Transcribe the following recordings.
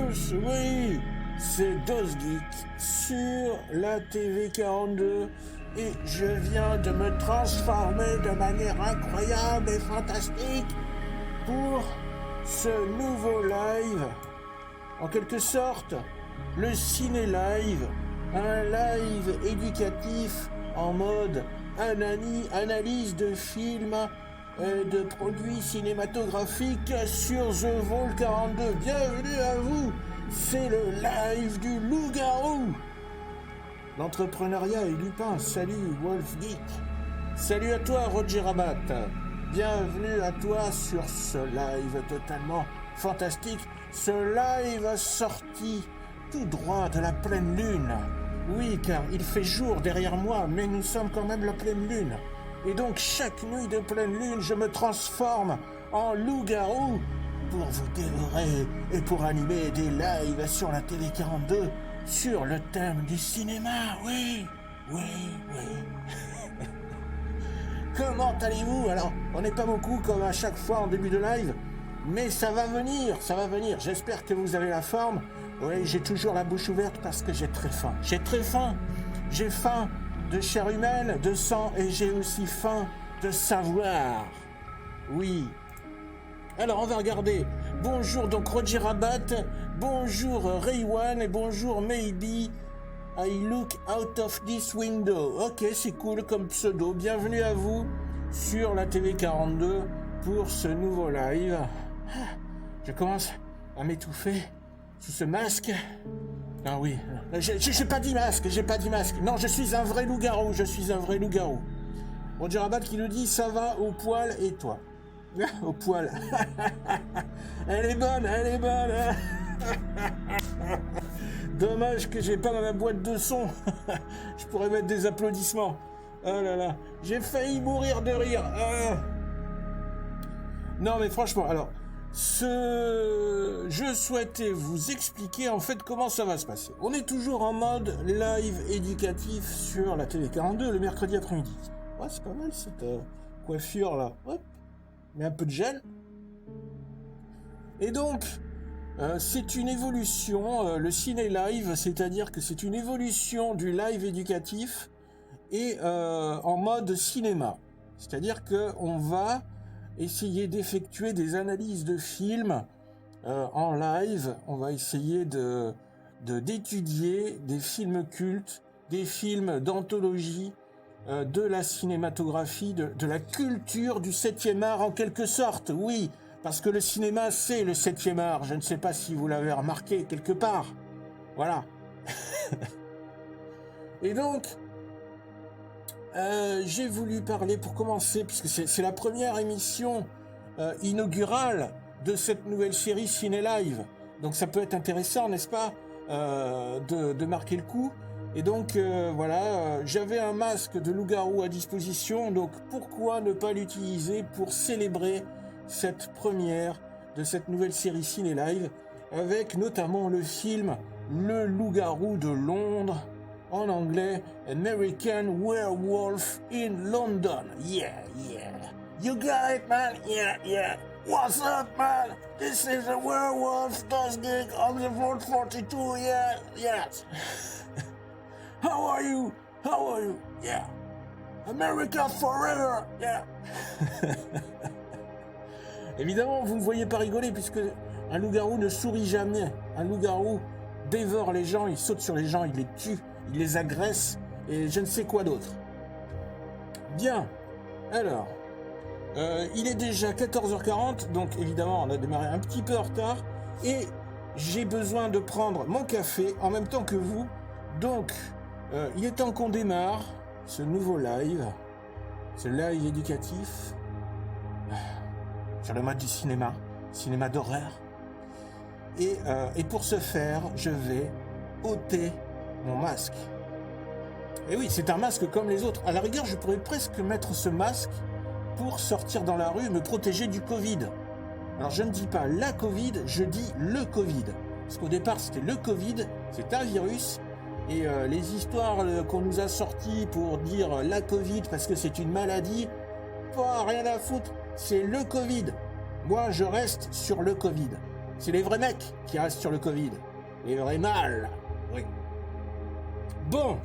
tous, oui, c'est DosGeek sur la TV42 et je viens de me transformer de manière incroyable et fantastique pour ce nouveau live, en quelque sorte, le ciné-live, un live éducatif en mode analyse de films de produits cinématographiques sur The Vault 42. Bienvenue à vous, c'est le live du loup-garou. L'entrepreneuriat est Lupin. Salut Wolfgeek. Salut à toi Roger Rabat. Bienvenue à toi sur ce live totalement fantastique. Ce live sorti tout droit de la pleine lune. Oui, car il fait jour derrière moi, mais nous sommes quand même la pleine lune. Et donc chaque nuit de pleine lune, je me transforme en loup-garou pour vous dévorer et pour animer des lives sur la télé 42 sur le thème du cinéma. Oui. Comment allez-vous? Alors, on n'est pas beaucoup comme à chaque fois en début de live, mais ça va venir. J'espère que vous avez la forme. Oui, j'ai toujours la bouche ouverte parce que j'ai très faim. J'ai faim de chair humaine, de sang, et j'ai aussi faim de savoir. Oui. Alors, on va regarder. Bonjour donc Roger Rabat, bonjour Raywan et bonjour Maybe. I look out of this window. Ok, c'est cool comme pseudo. Bienvenue à vous sur la TV 42 pour ce nouveau live. Je commence à m'étouffer sous ce masque. Ah oui, j'ai pas dit masque. Non, je suis un vrai loup-garou. Roger Rabat qui nous dit ça va au poil et toi? Au poil. Elle est bonne. Dommage que j'ai pas dans ma boîte de son. Je pourrais mettre des applaudissements. Oh là là, j'ai failli mourir de rire. Non mais franchement, alors, je souhaitais vous expliquer en fait comment ça va se passer. On est toujours en mode live éducatif sur la télé 42 le mercredi après-midi. Ouais, c'est pas mal cette coiffure là. Hop, mais un peu de gel. Et donc, c'est une évolution, le ciné-live, c'est-à-dire que c'est une évolution du live éducatif et en mode cinéma. C'est-à-dire qu'on va essayer d'effectuer des analyses de films en live. On va essayer d'étudier des films cultes, des films d'anthologie, de la cinématographie, de la culture du 7e art en quelque sorte, oui. Parce que le cinéma, c'est le 7e art. Je ne sais pas si vous l'avez remarqué quelque part. Voilà. Et donc, j'ai voulu parler pour commencer, puisque c'est la première émission inaugurale de cette nouvelle série Ciné Live. Donc ça peut être intéressant, n'est-ce pas, de marquer le coup. Et donc, voilà, j'avais un masque de loup-garou à disposition, donc pourquoi ne pas l'utiliser pour célébrer cette première de cette nouvelle série Ciné Live, avec notamment le film Le Loup-garou de Londres, en anglais American Werewolf in London. Yeah. You got it, man. Yeah. What's up, man? This is a werewolf DosGeek on the Vault 42. Yes. How are you? Yeah. America forever. Yeah. Évidemment, vous ne me voyez pas rigoler puisque un loup-garou ne sourit jamais. Un loup-garou dévore les gens, il saute sur les gens, il les tue, il les agresse et je ne sais quoi d'autre. Bien, alors, il est déjà 14h40, donc évidemment on a démarré un petit peu en retard et j'ai besoin de prendre mon café en même temps que vous. Donc, il est temps qu'on démarre ce nouveau live, ce live éducatif sur le mode du cinéma d'horreur. Et pour ce faire, je vais ôter mon masque. Et oui, c'est un masque comme les autres. À la rigueur, je pourrais presque mettre ce masque pour sortir dans la rue et me protéger du Covid. Alors je ne dis pas la Covid, je dis le Covid. Parce qu'au départ, c'était le Covid, c'est un virus. Et les histoires qu'on nous a sorties pour dire la Covid parce que c'est une maladie, pas rien à foutre. C'est le Covid. Moi, je reste sur le Covid. C'est les vrais mecs qui restent sur le Covid. Les vrais mâles. Oui. Bon.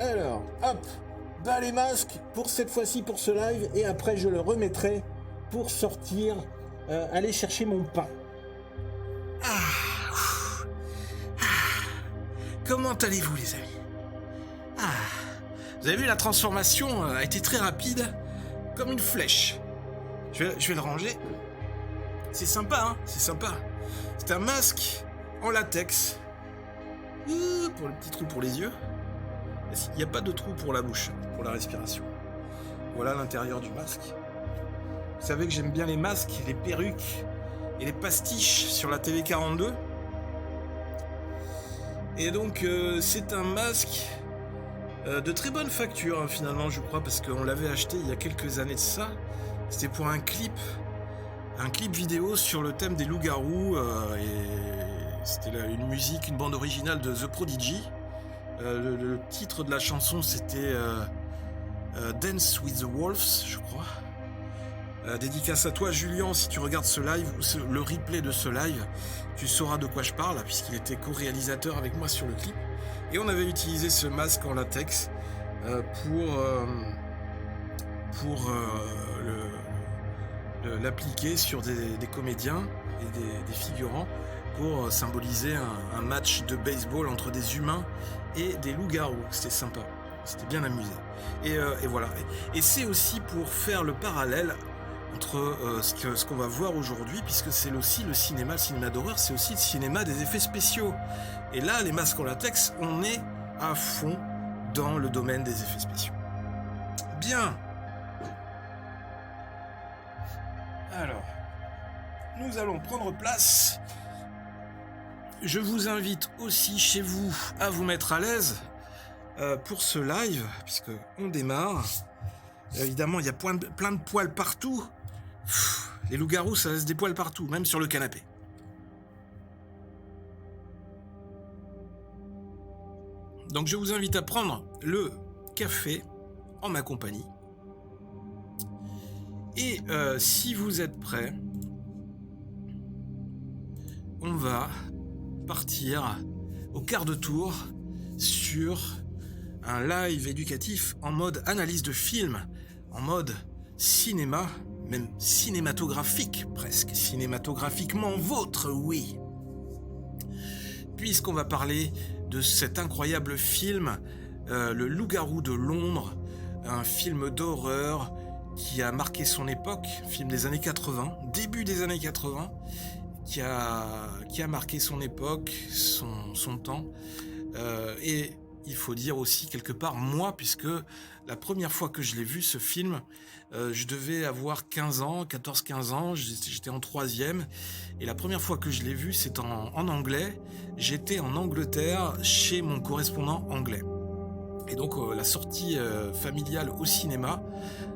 Alors, hop. Bas les masques pour cette fois-ci pour ce live. Et après, je le remettrai pour sortir, aller chercher mon pain. Comment allez-vous, les amis? Vous avez vu, la transformation a été très rapide, comme une flèche. Je vais le ranger. C'est sympa, hein? C'est sympa. C'est un masque en latex. Pour le petit trou pour les yeux. Il n'y a pas de trou pour la bouche, pour la respiration. Voilà l'intérieur du masque. Vous savez que j'aime bien les masques, les perruques et les pastiches sur la TV 42. Et donc, c'est un masque de très bonne facture, hein, finalement, je crois, parce qu'on l'avait acheté il y a quelques années de ça. C'était pour un clip vidéo sur le thème des loups-garous, et c'était une musique, une bande originale de The Prodigy. Le titre de la chanson, c'était Dance with the Wolves, je crois. Dédicace à toi, Julien, si tu regardes ce live, ou le replay de ce live, tu sauras de quoi je parle, puisqu'il était co-réalisateur avec moi sur le clip. Et on avait utilisé ce masque en latex pour l'appliquer sur des comédiens et des figurants pour symboliser un match de baseball entre des humains et des loups-garous. C'était sympa, c'était bien amusé. Et voilà. Et c'est aussi pour faire le parallèle entre ce qu'on va voir aujourd'hui, puisque c'est aussi le cinéma d'horreur, c'est aussi le cinéma des effets spéciaux. Et là, les masques en latex, on est à fond dans le domaine des effets spéciaux. Bien. Alors, nous allons prendre place. Je vous invite aussi chez vous à vous mettre à l'aise pour ce live, puisque on démarre. Évidemment, il y a plein de poils partout. Les loups-garous, ça laisse des poils partout, même sur le canapé. Donc je vous invite à prendre le café en ma compagnie. Et si vous êtes prêts, on va partir au quart de tour sur un live éducatif en mode analyse de film, en mode cinéma, même cinématographique presque, cinématographiquement vôtre, oui. Puisqu'on va parler de cet incroyable film, Le Loup-garou de Londres, un film d'horreur qui a marqué son époque, film des années 80, début des années 80, qui a marqué son époque, son temps, et il faut dire aussi quelque part moi, puisque la première fois que je l'ai vu ce film, je devais avoir 15 ans, 14-15 ans, j'étais en 3e, et la première fois que je l'ai vu, c'est en anglais. J'étais en Angleterre chez mon correspondant anglais. Et donc la sortie familiale au cinéma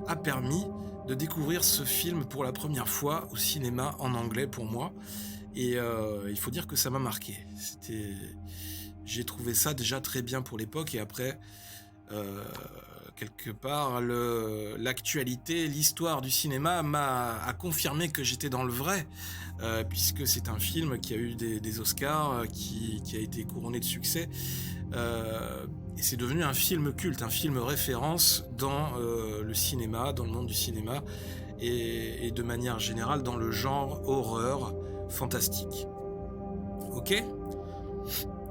a permis de découvrir ce film pour la première fois au cinéma en anglais pour moi. Et il faut dire que ça m'a marqué. J'ai trouvé ça déjà très bien pour l'époque, et après, quelque part, l'actualité, l'histoire du cinéma a confirmé que j'étais dans le vrai, puisque c'est un film qui a eu des Oscars, qui a été couronné de succès, et c'est devenu un film culte, un film référence dans le cinéma, dans le monde du cinéma, et de manière générale dans le genre horreur fantastique. Ok ?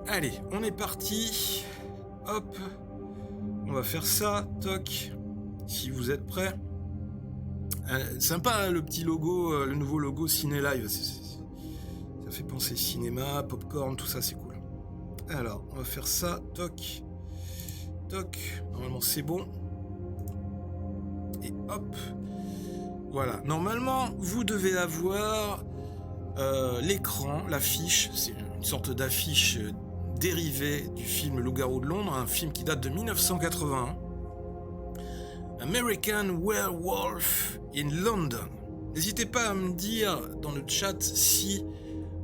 Allez, on est parti. Hop. On va faire ça. Toc. Si vous êtes prêts. Sympa, hein, le petit logo, le nouveau logo Ciné Live. Ça fait penser cinéma, popcorn, tout ça, c'est cool. Alors, on va faire ça. Toc. Toc. Normalement, c'est bon. Et hop. Voilà. Normalement, vous devez avoir l'écran, l'affiche. C'est une sorte d'affiche dérivé du film Loup-garou de Londres, un film qui date de 1981. American Werewolf in London. N'hésitez pas à me dire dans le chat si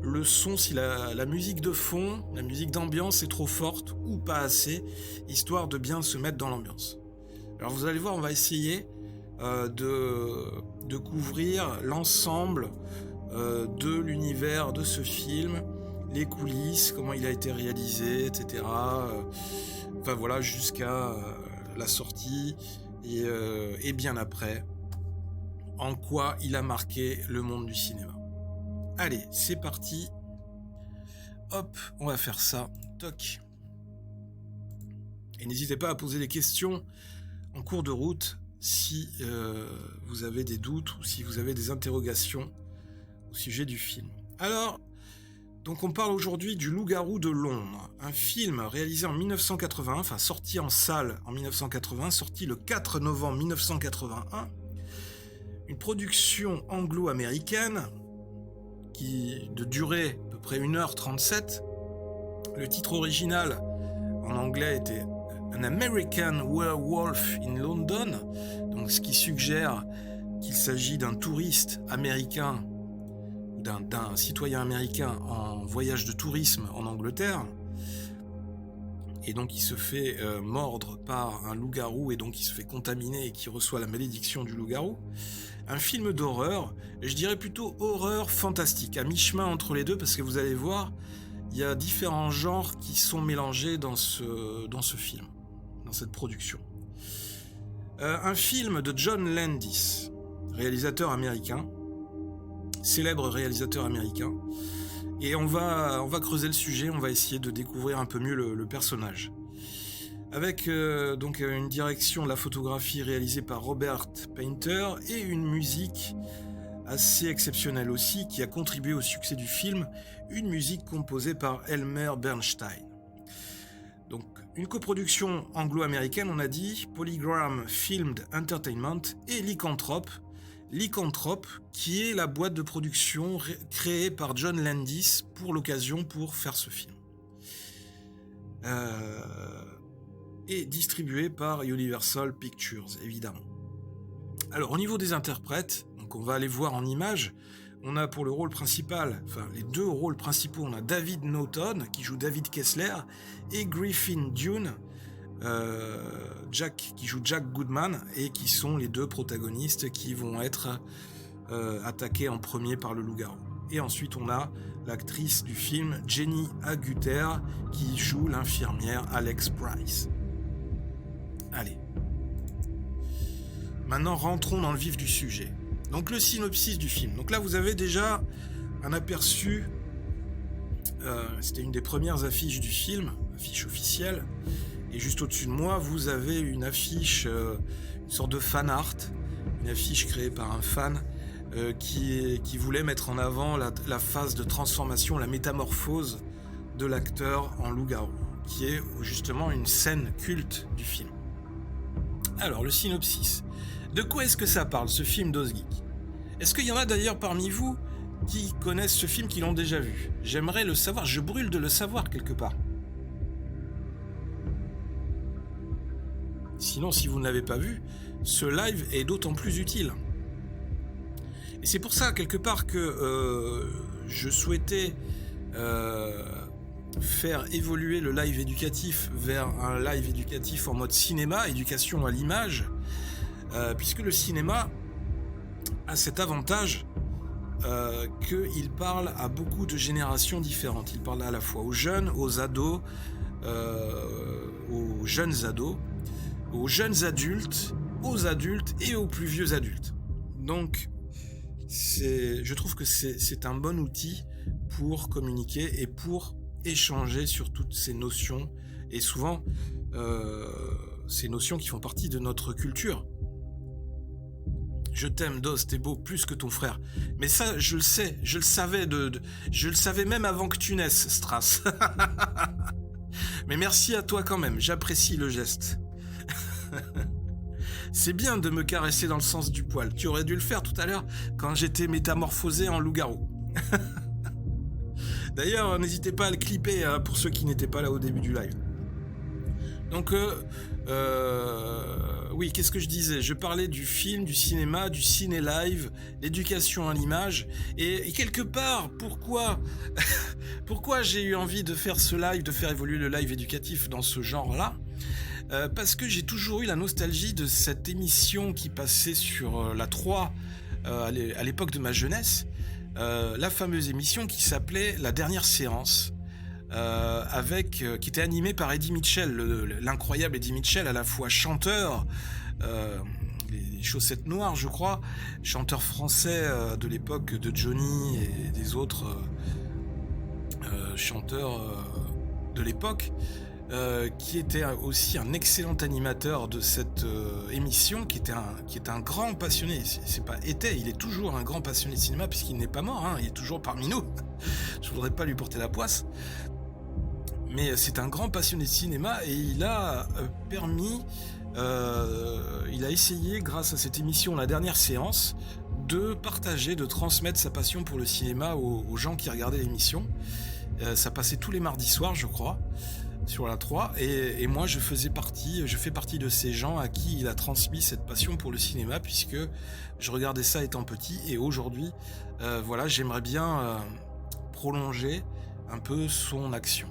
le son, si la musique de fond, la musique d'ambiance est trop forte ou pas assez, histoire de bien se mettre dans l'ambiance. Alors vous allez voir, on va essayer de couvrir l'ensemble de l'univers de ce film, les coulisses, comment il a été réalisé, etc. Enfin voilà, jusqu'à la sortie et bien après, en quoi il a marqué le monde du cinéma. Allez, c'est parti. Hop, on va faire ça. Toc. Et n'hésitez pas à poser des questions en cours de route si vous avez des doutes ou si vous avez des interrogations au sujet du film. Alors, donc on parle aujourd'hui du Loup-garou de Londres, un film réalisé en 1981, enfin sorti en salle en 1980, sorti le 4 novembre 1981, une production anglo-américaine qui de durée à peu près 1h37. Le titre original en anglais était An American Werewolf in London, donc ce qui suggère qu'il s'agit d'un touriste américain ou d'un citoyen américain en voyage de tourisme en Angleterre, et donc il se fait mordre par un loup-garou et donc il se fait contaminer et qui reçoit la malédiction du loup-garou. Un film d'horreur, je dirais plutôt horreur fantastique, à mi-chemin entre les deux, parce que vous allez voir, il y a différents genres qui sont mélangés dans ce film, dans cette production. Un film de John Landis, réalisateur américain, célèbre réalisateur américain, et on va creuser le sujet, on va essayer de découvrir un peu mieux le personnage. Avec donc une direction de la photographie réalisée par Robert Painter et une musique assez exceptionnelle aussi qui a contribué au succès du film, une musique composée par Elmer Bernstein. Donc une coproduction anglo-américaine, on a dit, Polygram Filmed Entertainment et Lycanthrope, qui est la boîte de production créée par John Landis pour l'occasion pour faire ce film. Et distribué par Universal Pictures, évidemment. Alors, au niveau des interprètes, donc on va aller voir en images, on a pour le rôle principal, enfin les deux rôles principaux, on a David Naughton, qui joue David Kessler, et Griffin Dunne, qui joue Jack Goodman, et qui sont les deux protagonistes qui vont être attaqués en premier par le loup-garou. Et ensuite, on a l'actrice du film, Jenny Agutter, qui joue l'infirmière Alex Price. Allez. Maintenant, rentrons dans le vif du sujet. Donc, le synopsis du film. Donc là, vous avez déjà un aperçu. C'était une des premières affiches du film, affiche officielle. Et juste au-dessus de moi, vous avez une affiche, une sorte de fan art, une affiche créée par un fan qui voulait mettre en avant la phase de transformation, la métamorphose de l'acteur en loup-garou, qui est justement une scène culte du film. Alors, le synopsis. De quoi est-ce que ça parle, ce film d'Ozgeek ? Est-ce qu'il y en a d'ailleurs parmi vous qui connaissent ce film, qui l'ont déjà vu ? J'aimerais le savoir, je brûle de le savoir quelque part. Sinon, si vous ne l'avez pas vu, ce live est d'autant plus utile. Et c'est pour ça, quelque part, que je souhaitais faire évoluer le live éducatif vers un live éducatif en mode cinéma, éducation à l'image, puisque le cinéma a cet avantage qu'il parle à beaucoup de générations différentes. Il parle à la fois aux jeunes, aux ados, aux jeunes ados, aux jeunes adultes, aux adultes et aux plus vieux adultes. Donc, je trouve que c'est un bon outil pour communiquer et pour échanger sur toutes ces notions, et souvent ces notions qui font partie de notre culture. Je t'aime, Dos, t'es beau plus que ton frère. Mais ça, je le sais, je le savais même avant que tu naisses, Strass. Mais merci à toi quand même, j'apprécie le geste. C'est bien de me caresser dans le sens du poil. Tu aurais dû le faire tout à l'heure quand j'étais métamorphosé en loup-garou. D'ailleurs, n'hésitez pas à le clipper pour ceux qui n'étaient pas là au début du live. Donc, oui, qu'est-ce que je disais ? Je parlais du film, du cinéma, du ciné-live, l'éducation à l'image. Et quelque part, pourquoi j'ai eu envie de faire ce live, de faire évoluer le live éducatif dans ce genre-là ? Parce que j'ai toujours eu la nostalgie de cette émission qui passait sur la 3 à l'époque de ma jeunesse, la fameuse émission qui s'appelait La Dernière Séance, qui était animée par Eddie Mitchell, l'incroyable Eddie Mitchell, à la fois chanteur, les chaussettes noires, je crois, chanteur français de l'époque de Johnny et des autres chanteurs de l'époque, qui était aussi un excellent animateur de cette émission, qui était un grand passionné. Il est toujours un grand passionné de cinéma, puisqu'il n'est pas mort, hein, il est toujours parmi nous. Je voudrais pas lui porter la poisse. Mais c'est un grand passionné de cinéma, et il a il a essayé, grâce à cette émission La Dernière Séance, de partager, de transmettre sa passion pour le cinéma aux gens qui regardaient l'émission. Ça passait tous les mardis soirs, je crois, sur la 3, et moi je fais partie de ces gens à qui il a transmis cette passion pour le cinéma, puisque je regardais ça étant petit, et aujourd'hui, voilà, j'aimerais bien prolonger un peu son action.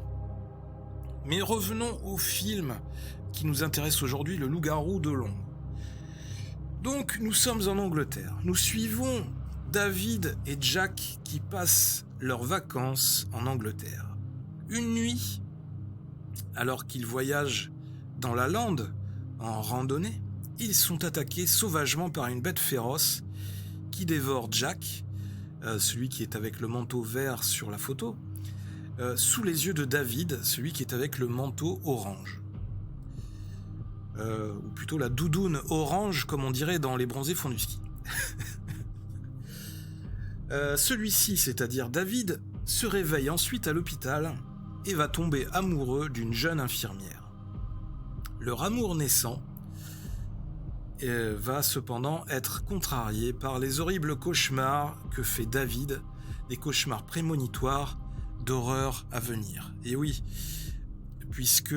Mais revenons au film qui nous intéresse aujourd'hui, Le Loup-garou de Londres. Donc nous sommes en Angleterre. Nous suivons David et Jack qui passent leurs vacances en Angleterre. Une nuit, alors qu'ils voyagent dans la lande en randonnée, ils sont attaqués sauvagement par une bête féroce qui dévore Jack, celui qui est avec le manteau vert sur la photo, sous les yeux de David, celui qui est avec le manteau orange. Ou plutôt la doudoune orange, comme on dirait dans Les Bronzés font du ski. Celui-ci, c'est-à-dire David, se réveille ensuite à l'hôpital et va tomber amoureux d'une jeune infirmière. Leur amour naissant va cependant être contrarié par les horribles cauchemars que fait David, des cauchemars prémonitoires d'horreur à venir. Et oui, puisque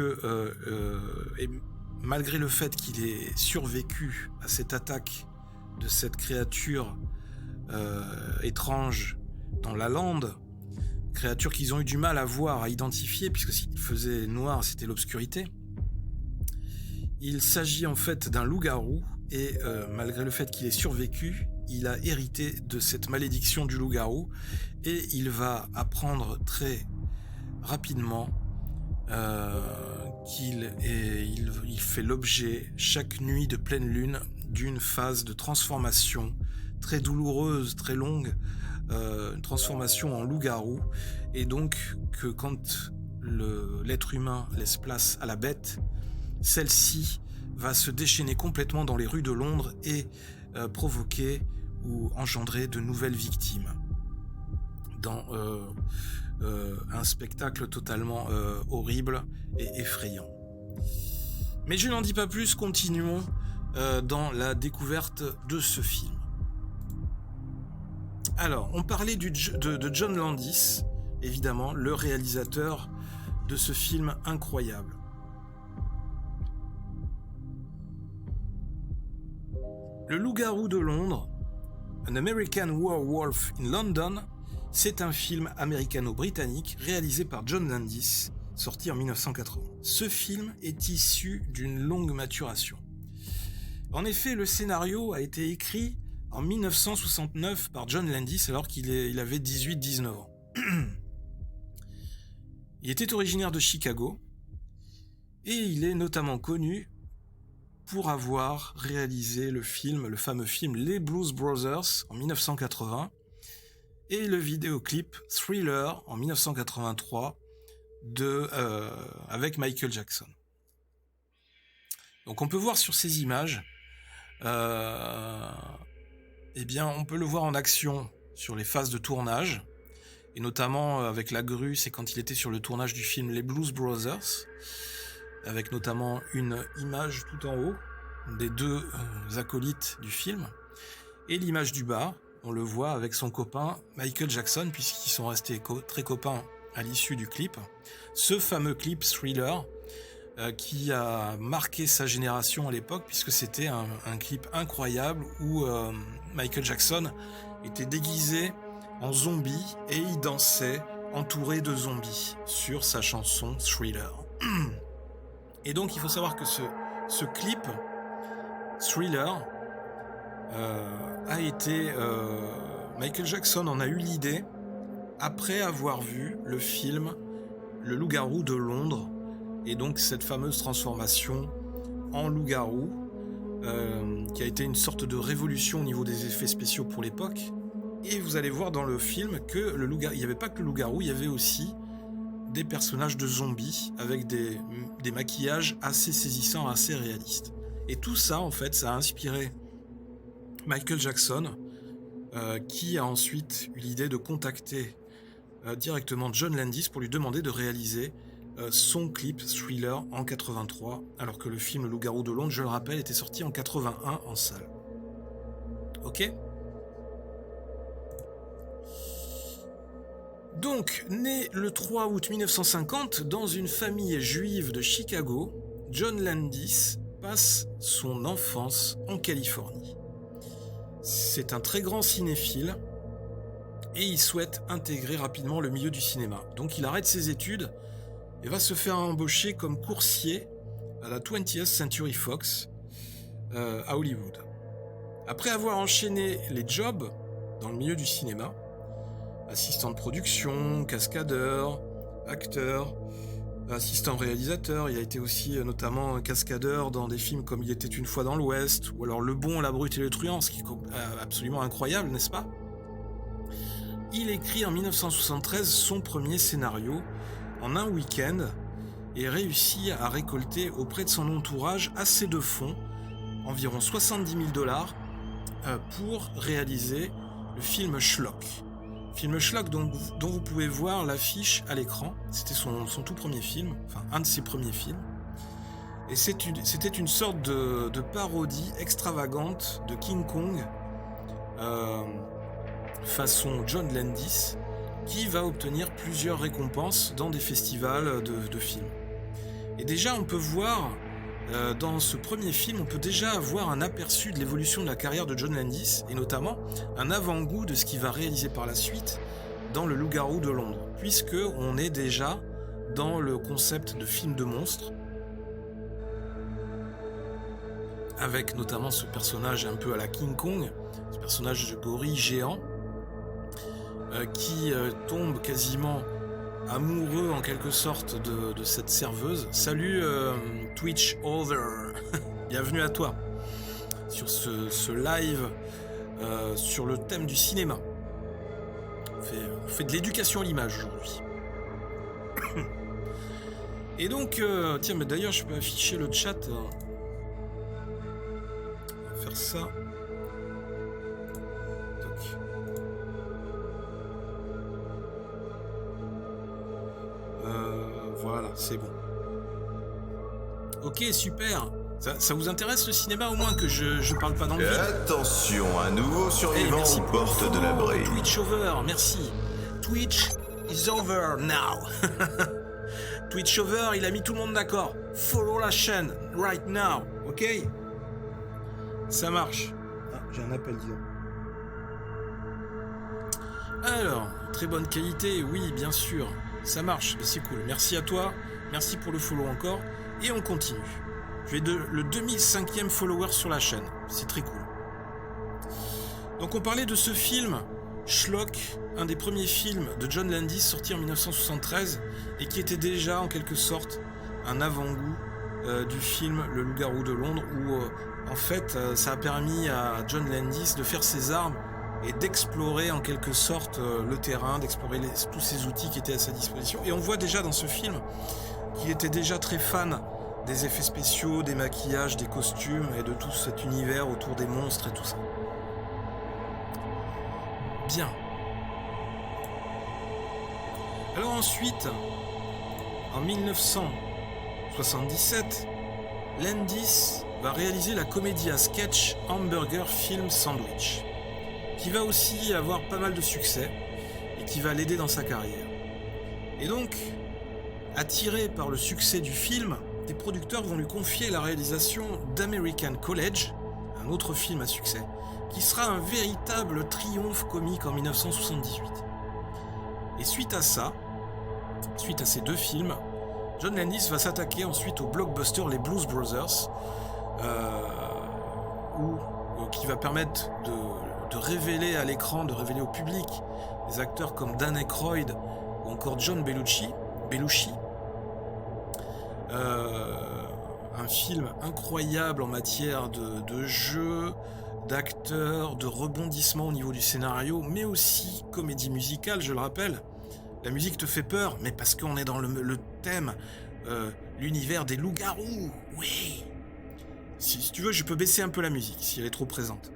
malgré le fait qu'il ait survécu à cette attaque de cette créature étrange dans la lande, créature qu'ils ont eu du mal à voir, à identifier, puisque ce qu'il faisait noir, c'était l'obscurité. Il s'agit en fait d'un loup-garou, et malgré le fait qu'il ait survécu, il a hérité de cette malédiction du loup-garou, et il va apprendre très rapidement qu'il fait l'objet chaque nuit de pleine lune d'une phase de transformation très douloureuse, très longue, une transformation en loup-garou, et donc que quand l'être humain laisse place à la bête, celle-ci va se déchaîner complètement dans les rues de Londres et provoquer ou engendrer de nouvelles victimes dans un spectacle totalement horrible et effrayant. Mais je n'en dis pas plus, continuons dans la découverte de ce film. Alors, on parlait de John Landis, évidemment, le réalisateur de ce film incroyable. Le Loup-garou de Londres, An American Werewolf in London, c'est un film américano-britannique réalisé par John Landis, sorti en 1980. Ce film est issu d'une longue maturation. En effet, le scénario a été écrit en 1969 par John Landis alors qu'il avait 18-19 ans. Il était originaire de Chicago et il est notamment connu pour avoir réalisé le fameux film Les Blues Brothers en 1980 et le vidéoclip Thriller en 1983 avec Michael Jackson. Donc on peut voir sur ces images, on peut le voir en action sur les phases de tournage, et notamment avec la grue, c'est quand il était sur le tournage du film Les Blues Brothers, avec notamment une image tout en haut des deux acolytes du film, et l'image du bas, on le voit avec son copain Michael Jackson, puisqu'ils sont restés très copains à l'issue du clip. Ce fameux clip Thriller, qui a marqué sa génération à l'époque, puisque c'était un clip incroyable où Michael Jackson était déguisé en zombie et il dansait entouré de zombies sur sa chanson Thriller. Et donc il faut savoir que ce clip Thriller a été Michael Jackson en a eu l'idée après avoir vu le film Le Loup-garou de Londres, et donc cette fameuse transformation en loup-garou, qui a été une sorte de révolution au niveau des effets spéciaux pour l'époque. Et vous allez voir dans le film que le loup-garou, il n'y avait pas que le loup-garou, il y avait aussi des personnages de zombies avec des maquillages assez saisissants, assez réalistes. Et tout ça, en fait, ça a inspiré Michael Jackson, qui a ensuite eu l'idée de contacter directement John Landis pour lui demander de réaliser son clip Thriller en 83, alors que le film Le Loup-garou de Londres, je le rappelle, était sorti en 81 en salle. Ok ? Donc, né le 3 août 1950 dans une famille juive de Chicago, John Landis passe son enfance en Californie. C'est un très grand cinéphile et il souhaite intégrer rapidement le milieu du cinéma. Donc il arrête ses études et va se faire embaucher comme coursier à la 20th Century Fox à Hollywood. Après avoir enchaîné les jobs dans le milieu du cinéma, assistant de production, cascadeur, acteur, assistant réalisateur, il a été aussi notamment cascadeur dans des films comme Il était une fois dans l'Ouest, ou alors Le Bon, la Brute et le Truand, ce qui est absolument incroyable, n'est-ce pas ? Il écrit en 1973 son premier scénario en un week-end et réussit à récolter auprès de son entourage assez de fonds, environ 70 000 $, pour réaliser le film Schlock. Film Schlock dont vous pouvez voir l'affiche à l'écran. C'était son tout premier film, enfin un de ses premiers films. Et c'était une sorte de parodie extravagante de King Kong, façon John Landis, qui va obtenir plusieurs récompenses dans des festivals de films. Et déjà on peut voir, dans ce premier film, on peut déjà avoir un aperçu de l'évolution de la carrière de John Landis, et notamment un avant-goût de ce qu'il va réaliser par la suite dans Le Loup-garou de Londres, puisque on est déjà dans le concept de film de monstre, avec notamment ce personnage un peu à la King Kong, ce personnage de gorille géant, qui tombe quasiment amoureux en quelque sorte de cette serveuse. Salut Twitch Over, bienvenue à toi sur ce live sur le thème du cinéma. On fait de l'éducation à l'image aujourd'hui. Et donc, tiens, mais d'ailleurs je peux afficher le chat. On va faire ça. Voilà, c'est bon. Ok, super. Ça vous intéresse le cinéma au moins que je parle pas dans le vide? Attention, un nouveau survivant aux portes de l'abri. Twitch over, merci. Twitch is over now. Twitch over, il a mis tout le monde d'accord. Follow la chaîne right now, ok? Ça marche. Ah, j'ai un appel, disons. Alors, très bonne qualité, oui, bien sûr. Ça marche, c'est cool. Merci à toi, merci pour le follow encore. Et on continue. Je vais le 2005e follower sur la chaîne. C'est très cool. Donc on parlait de ce film, Schlock, un des premiers films de John Landis sorti en 1973 et qui était déjà en quelque sorte un avant-goût du film Le Loup-garou de Londres, où en fait ça a permis à John Landis de faire ses armes et d'explorer en quelque sorte le terrain, d'explorer tous ces outils qui étaient à sa disposition. Et on voit déjà dans ce film qu'il était déjà très fan des effets spéciaux, des maquillages, des costumes et de tout cet univers autour des monstres et tout ça. Bien. Alors ensuite, en 1977, Landis va réaliser la comédie à sketch Hamburger Film Sandwich, qui va aussi avoir pas mal de succès et qui va l'aider dans sa carrière. Et donc, attiré par le succès du film, des producteurs vont lui confier la réalisation d'American College, un autre film à succès, qui sera un véritable triomphe comique en 1978. Et suite à ça, suite à ces deux films, John Landis va s'attaquer ensuite au blockbuster Les Blues Brothers, qui va permettre de de révéler à l'écran, de révéler au public des acteurs comme Dan Aykroyd ou encore John Belushi. Un film incroyable en matière de jeu, d'acteurs, de rebondissements au niveau du scénario, mais aussi comédie musicale, je le rappelle. La musique te fait peur, mais parce qu'on est dans le thème, l'univers des loups-garous, oui. Si tu veux, je peux baisser un peu la musique, si elle est trop présente.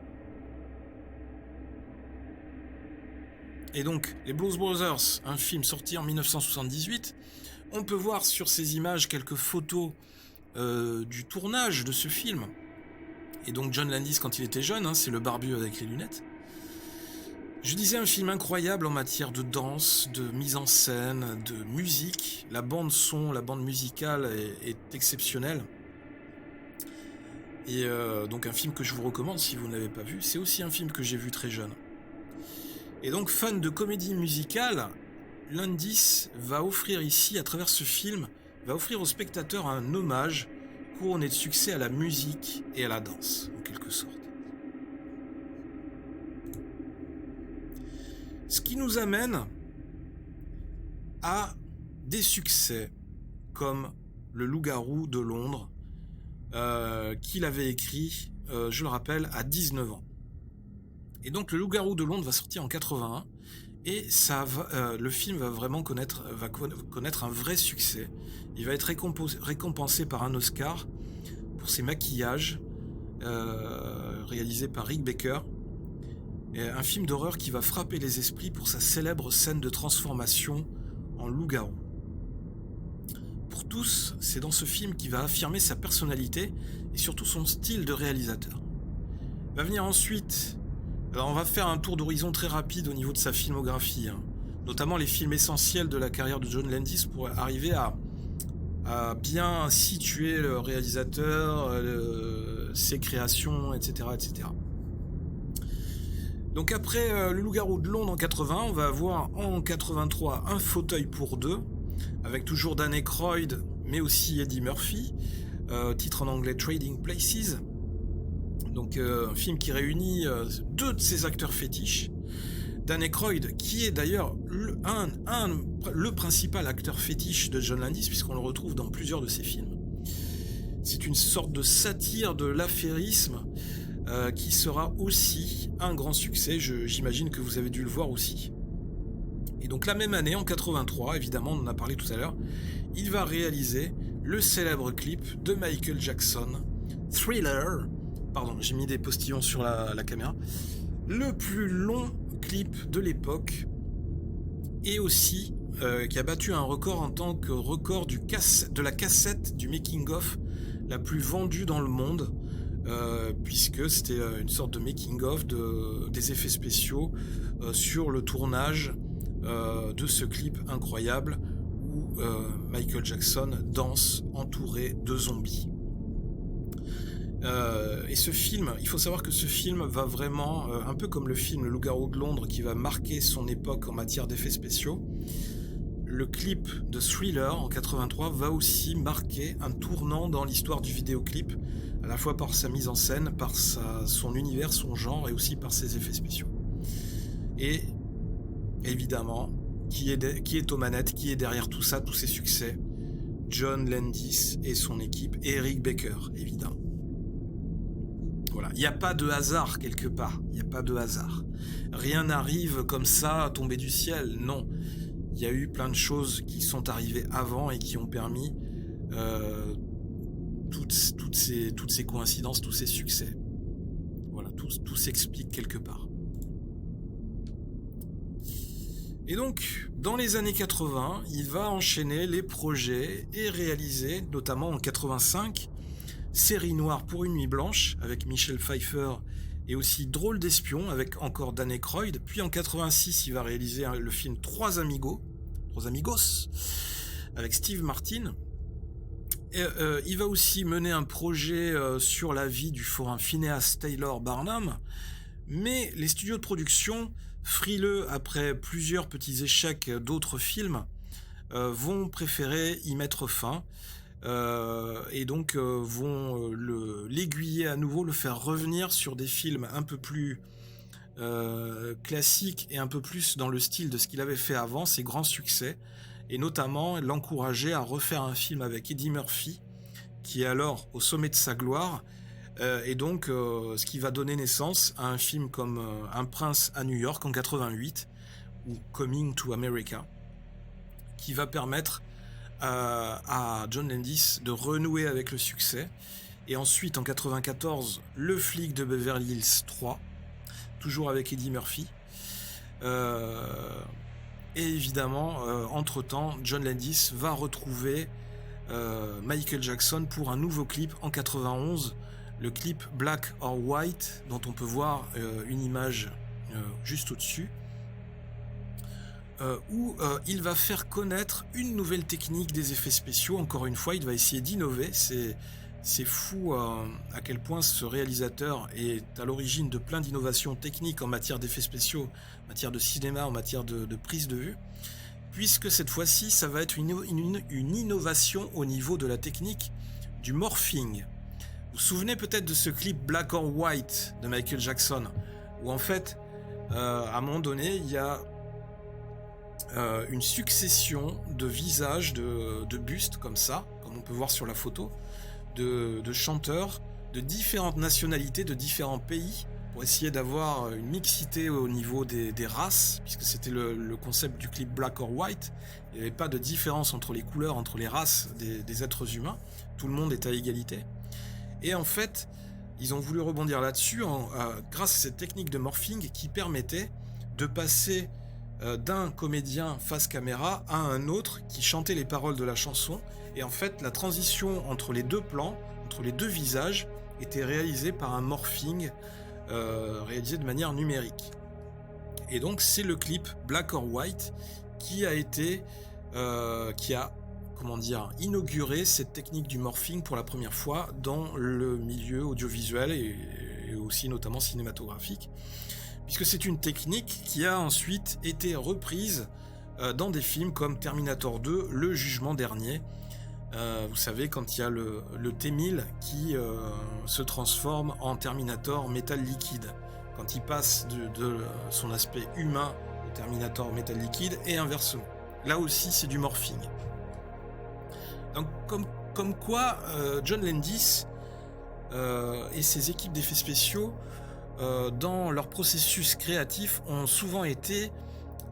Et donc, les Blues Brothers, un film sorti en 1978, on peut voir sur ces images quelques photos du tournage de ce film. Et donc John Landis quand il était jeune, c'est le barbu avec les lunettes. Je disais un film incroyable en matière de danse, de mise en scène, de musique. La bande son, la bande musicale est exceptionnelle. Et donc un film que je vous recommande si vous ne l'avez pas vu. C'est aussi un film que j'ai vu très jeune. Et donc fan de comédie musicale, Landis va offrir ici, à travers ce film, va offrir aux spectateurs un hommage couronné de succès à la musique et à la danse, en quelque sorte. Ce qui nous amène à des succès comme Le Loup-garou de Londres, qu'il avait écrit, je le rappelle, à 19 ans. Et donc Le Loup-garou de Londres va sortir en 81, et le film va vraiment connaître un vrai succès. Il va être récompensé par un Oscar pour ses maquillages, réalisés par Rick Baker. Et un film d'horreur qui va frapper les esprits pour sa célèbre scène de transformation en loup-garou. Pour tous, c'est dans ce film qu'il va affirmer sa personnalité et surtout son style de réalisateur. Va venir ensuite... Alors on va faire un tour d'horizon très rapide au niveau de sa filmographie, notamment les films essentiels de la carrière de John Landis pour arriver à bien situer le réalisateur, ses créations, etc., etc. Donc après Le Loup-garou de Londres en 80, on va avoir en 83 Un fauteuil pour deux, avec toujours Dan Aykroyd, mais aussi Eddie Murphy, titre en anglais Trading Places. Donc un film qui réunit deux de ses acteurs fétiches. Dan Aykroyd, qui est d'ailleurs le principal acteur fétiche de John Landis, puisqu'on le retrouve dans plusieurs de ses films. C'est une sorte de satire de l'affairisme qui sera aussi un grand succès, j'imagine que vous avez dû le voir aussi. Et donc la même année, en 83, évidemment on en a parlé tout à l'heure, il va réaliser le célèbre clip de Michael Jackson, Thriller. Pardon, j'ai mis des postillons sur la caméra. Le plus long clip de l'époque, et aussi qui a battu un record en tant que record de la cassette du making-of la plus vendue dans le monde, puisque c'était une sorte de making-of des effets spéciaux sur le tournage de ce clip incroyable où Michael Jackson danse entouré de zombies. Et ce film, il faut savoir que ce film va vraiment, un peu comme le film Le Loup-garou de Londres qui va marquer son époque en matière d'effets spéciaux, le clip de Thriller en 83 va aussi marquer un tournant dans l'histoire du vidéoclip, à la fois par sa mise en scène, par son univers, son genre et aussi par ses effets spéciaux. Et évidemment, qui est aux manettes, qui est derrière tout ça, tous ces succès? John Landis et son équipe, et Rick Baker, évidemment. Voilà, il n'y a pas de hasard quelque part, il n'y a pas de hasard. Rien n'arrive comme ça à tomber du ciel, non. Il y a eu plein de choses qui sont arrivées avant et qui ont permis toutes ces coïncidences, tous ces succès. Voilà, tout s'explique quelque part. Et donc, dans les années 80, il va enchaîner les projets et réaliser, notamment en 85, Série noire pour une nuit blanche avec Michelle Pfeiffer et aussi Drôle d'espion avec encore Dan Aykroyd. Puis en 86, il va réaliser le film Trois Amigos avec Steve Martin. Et, il va aussi mener un projet sur la vie du forain Phineas Taylor Barnum. Mais les studios de production, frileux après plusieurs petits échecs d'autres films, vont préférer y mettre fin. Et donc vont l'aiguiller à nouveau, le faire revenir sur des films un peu plus classique et un peu plus dans le style de ce qu'il avait fait avant, ses grands succès, et notamment l'encourager à refaire un film avec Eddie Murphy, qui est alors au sommet de sa gloire, et donc ce qui va donner naissance à un film comme Un prince à New York en 88, ou Coming to America, qui va permettre à John Landis de renouer avec le succès. Et ensuite en 94, Le flic de Beverly Hills 3, toujours avec Eddie Murphy. Et évidemment, entre-temps, John Landis va retrouver Michael Jackson pour un nouveau clip en 91, le clip Black or White, dont on peut voir une image juste au-dessus, où il va faire connaître une nouvelle technique des effets spéciaux. Encore une fois, il va essayer d'innover. C'est fou à quel point ce réalisateur est à l'origine de plein d'innovations techniques en matière d'effets spéciaux, en matière de cinéma, en matière de prise de vue, puisque cette fois-ci, ça va être une innovation au niveau de la technique du morphing. Vous vous souvenez peut-être de ce clip Black or White de Michael Jackson, où en fait, à un moment donné, il y a une succession de visages, de bustes comme ça, comme on peut voir sur la photo, de chanteurs de différentes nationalités, de différents pays, pour essayer d'avoir une mixité au niveau des races, puisque c'était le concept du clip Black or White. Il n'y avait pas de différence entre les couleurs, entre les races des êtres humains, tout le monde est à égalité. Et en fait, ils ont voulu rebondir là-dessus grâce à cette technique de morphing qui permettait de passer d'un comédien face caméra à un autre qui chantait les paroles de la chanson. Et en fait, la transition entre les deux plans, entre les deux visages, était réalisée par un morphing réalisé de manière numérique. Et donc, c'est le clip Black or White qui a inauguré cette technique du morphing pour la première fois dans le milieu audiovisuel et aussi notamment cinématographique, puisque c'est une technique qui a ensuite été reprise dans des films comme Terminator 2, Le Jugement Dernier. Vous savez, quand il y a le T-1000 qui se transforme en Terminator métal liquide, quand il passe de son aspect humain au Terminator métal liquide et inversement. Là aussi, c'est du morphing. Donc, comme quoi, John Landis et ses équipes d'effets spéciaux, dans leur processus créatif, ont souvent été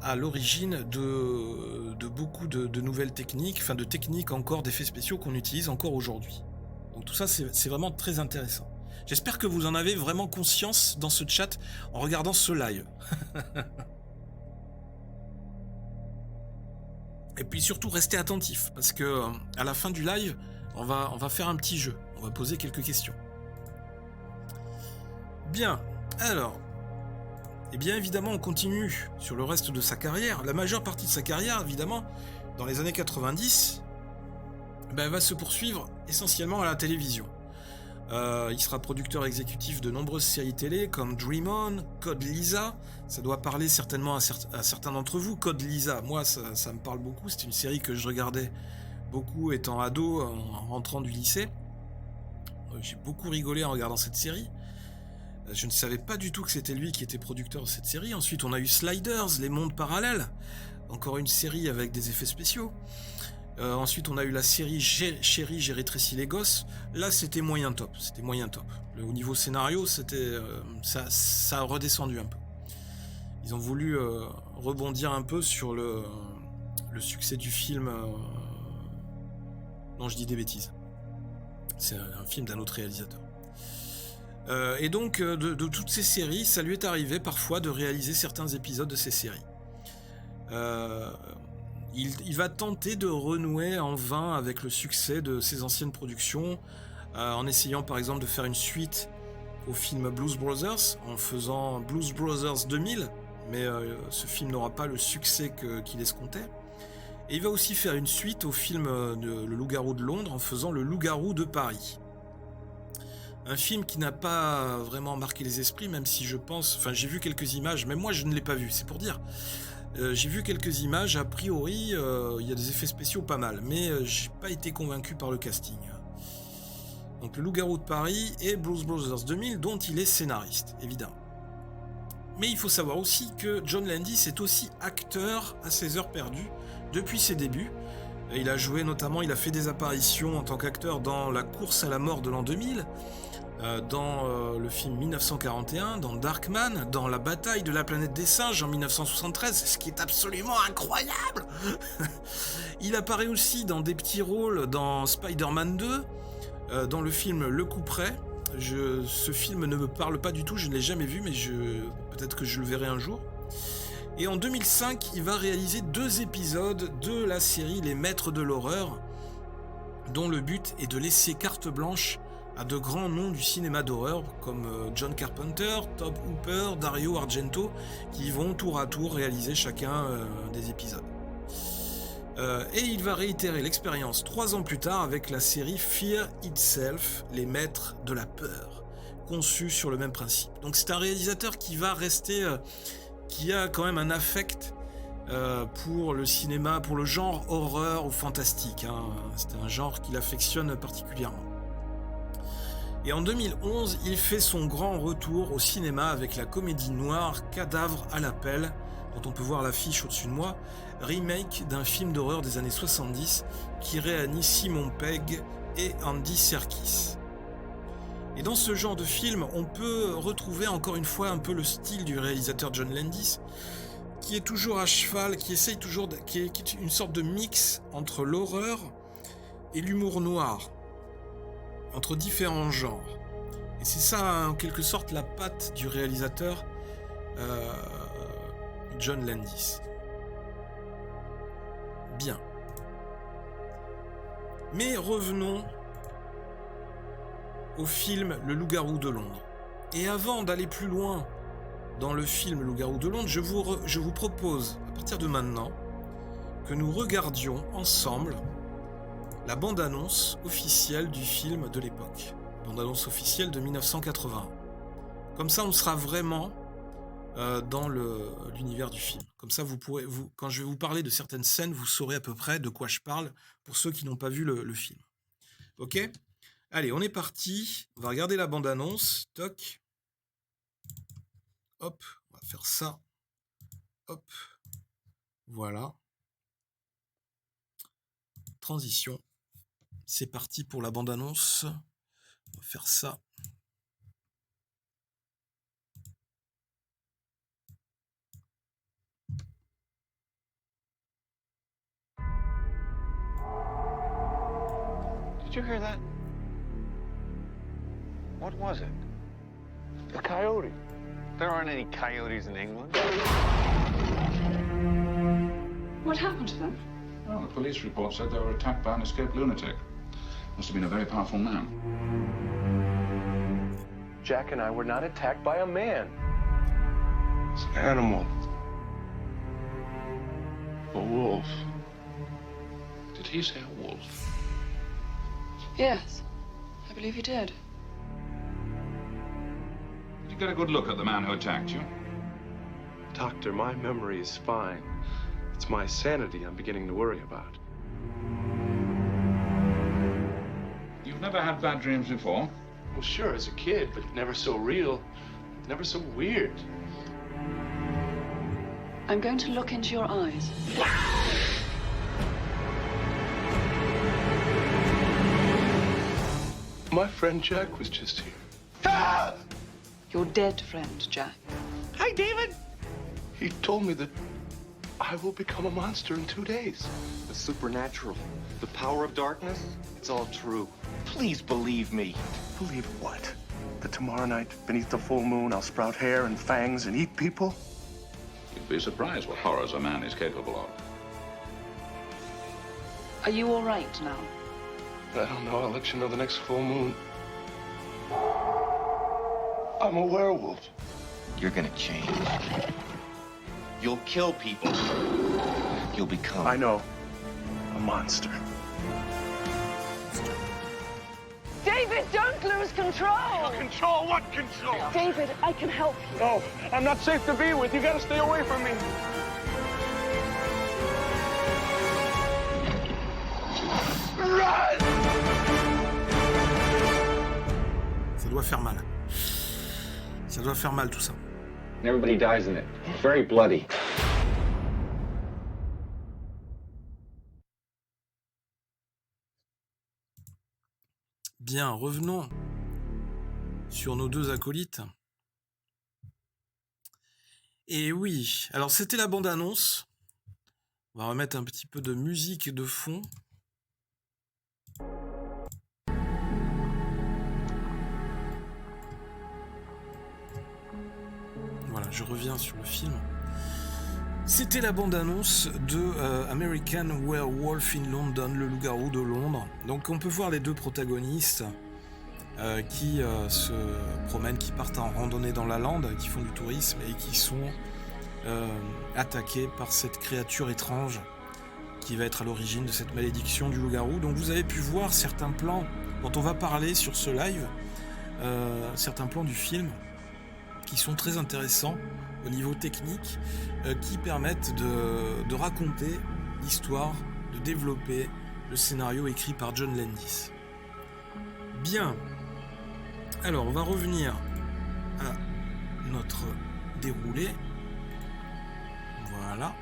à l'origine de beaucoup de nouvelles techniques, enfin de techniques encore d'effets spéciaux qu'on utilise encore aujourd'hui. Donc tout ça, c'est vraiment très intéressant. J'espère que vous en avez vraiment conscience dans ce chat en regardant ce live. Et puis surtout, restez attentifs, parce que à la fin du live, on va faire un petit jeu. On va poser quelques questions. Bien, alors... Et bien évidemment, on continue sur le reste de sa carrière. La majeure partie de sa carrière, évidemment, dans les années 90, va se poursuivre essentiellement à la télévision. Il sera producteur exécutif de nombreuses séries télé comme Dream On, Code Lisa. Ça doit parler certainement à certains d'entre vous. Code Lisa, moi ça me parle beaucoup. C'est une série que je regardais beaucoup étant ado en rentrant du lycée. J'ai beaucoup rigolé en regardant cette série. Je ne savais pas du tout que c'était lui qui était producteur de cette série. Ensuite, on a eu Sliders, Les Mondes Parallèles. Encore une série avec des effets spéciaux. Ensuite, on a eu la série Chérie, j'ai rétréci les gosses. Là, c'était moyen top. Au niveau scénario, ça a redescendu un peu. Ils ont voulu rebondir un peu sur le succès du film. Non, je dis des bêtises. C'est un film d'un autre réalisateur. Et donc, de toutes ces séries, ça lui est arrivé parfois de réaliser certains épisodes de ces séries. Il va tenter de renouer en vain avec le succès de ses anciennes productions, en essayant par exemple de faire une suite au film Blues Brothers, en faisant Blues Brothers 2000, mais ce film n'aura pas le succès qu'il escomptait. Et il va aussi faire une suite au film Le Loup-garou de Londres, en faisant Le Loup-garou de Paris. Un film qui n'a pas vraiment marqué les esprits, même si je pense... Enfin, j'ai vu quelques images, mais moi je ne l'ai pas vu, c'est pour dire. J'ai vu quelques images, a priori, il y a des effets spéciaux pas mal, mais j'ai pas été convaincu par le casting. Donc Le Loup-garou de Paris et Blues Brothers 2000, dont il est scénariste, évidemment. Mais il faut savoir aussi que John Landis est aussi acteur à ses heures perdues depuis ses débuts. Il a joué notamment, il a fait des apparitions en tant qu'acteur dans La course à la mort de l'an 2000, dans le film 1941, dans Darkman, dans La bataille de la planète des singes en 1973, ce qui est absolument incroyable. Il apparaît aussi dans des petits rôles dans Spider-Man 2, dans le film Le Coup Près. Ce film ne me parle pas du tout, je ne l'ai jamais vu, mais peut-être que je le verrai un jour. Et en 2005, il va réaliser 2 épisodes de la série Les Maîtres de l'horreur, dont le but est de laisser carte blanche à de grands noms du cinéma d'horreur, comme John Carpenter, Tobe Hooper, Dario Argento, qui vont tour à tour réaliser chacun des épisodes. Et il va réitérer l'expérience 3 ans plus tard avec la série Fear Itself, Les Maîtres de la Peur, conçue sur le même principe. Donc c'est un réalisateur qui va rester, qui a quand même un affect pour le cinéma, pour le genre horreur ou fantastique. Hein. C'est un genre qu'il affectionne particulièrement. Et en 2011, il fait son grand retour au cinéma avec la comédie noire Cadavre à l'appel, dont on peut voir l'affiche au-dessus de moi, remake d'un film d'horreur des années 70 qui réunit Simon Pegg et Andy Serkis. Et dans ce genre de film, on peut retrouver encore une fois un peu le style du réalisateur John Landis, qui est toujours à cheval, qui essaye toujours, qui est une sorte de mix entre l'horreur et l'humour noir, entre différents genres. Et c'est ça, en quelque sorte, la patte du réalisateur John Landis. Bien. Mais revenons au film Le Loup-garou de Londres. Et avant d'aller plus loin dans le film Le Loup-garou de Londres, je vous propose, à partir de maintenant, que nous regardions ensemble la bande-annonce officielle du film de l'époque. Bande-annonce officielle de 1980. Comme ça, on sera vraiment dans l'univers du film. Comme ça, quand je vais vous parler de certaines scènes, vous saurez à peu près de quoi je parle pour ceux qui n'ont pas vu le film. Ok ? Allez, on est parti. On va regarder la bande-annonce. Toc. Hop, on va faire ça. Hop. Voilà. Transition. C'est parti pour la bande-annonce. On va faire ça. Did you hear that? What was it? A coyote. There aren't any coyotes in England. What happened to them? Well, the police report said they were attacked by an escaped lunatic. Must have been a very powerful man. Jack and I were not attacked by a man. It's an animal. A wolf. Did he say a wolf? Yes, I believe he did. Did you get a good look at the man who attacked you? Doctor, my memory is fine. It's my sanity I'm beginning to worry about. You've never had bad dreams before? Well, sure, as a kid, but never so real, never so weird. I'm going to look into your eyes. My friend Jack was just here. Your dead friend, Jack. Hi, David. He told me that I will become a monster in 2 days. The supernatural, the power of darkness, it's all true. Please believe me. Believe what? That tomorrow night, beneath the full moon, I'll sprout hair and fangs and eat people? You'd be surprised what horrors a man is capable of. Are you all right now? I don't know. I'll let you know the next full moon. I'm a werewolf. You're gonna change. You'll kill people. You'll become... I know. A monster. David, don't lose control! Control? What control? David, I can help you. No, I'm not safe to be with. You gotta stay away from me. Run! Ça doit faire mal. Ça doit faire mal tout ça. and everybody dies in it. It's very bloody. Bien, revenons sur nos deux acolytes. Et oui, alors c'était la bande-annonce. On va remettre un petit peu de musique de fond. Voilà, je reviens sur le film. C'était la bande-annonce de American Werewolf in London, le loup-garou de Londres. Donc on peut voir les deux protagonistes qui se promènent, qui partent en randonnée dans la lande, qui font du tourisme et qui sont attaqués par cette créature étrange qui va être à l'origine de cette malédiction du loup-garou. Donc vous avez pu voir certains plans, quand on va parler sur ce live, certains plans du film qui sont très intéressants au niveau technique, qui permettent de raconter l'histoire, de développer le scénario écrit par John Landis. Bien, alors on va revenir à notre déroulé. Voilà.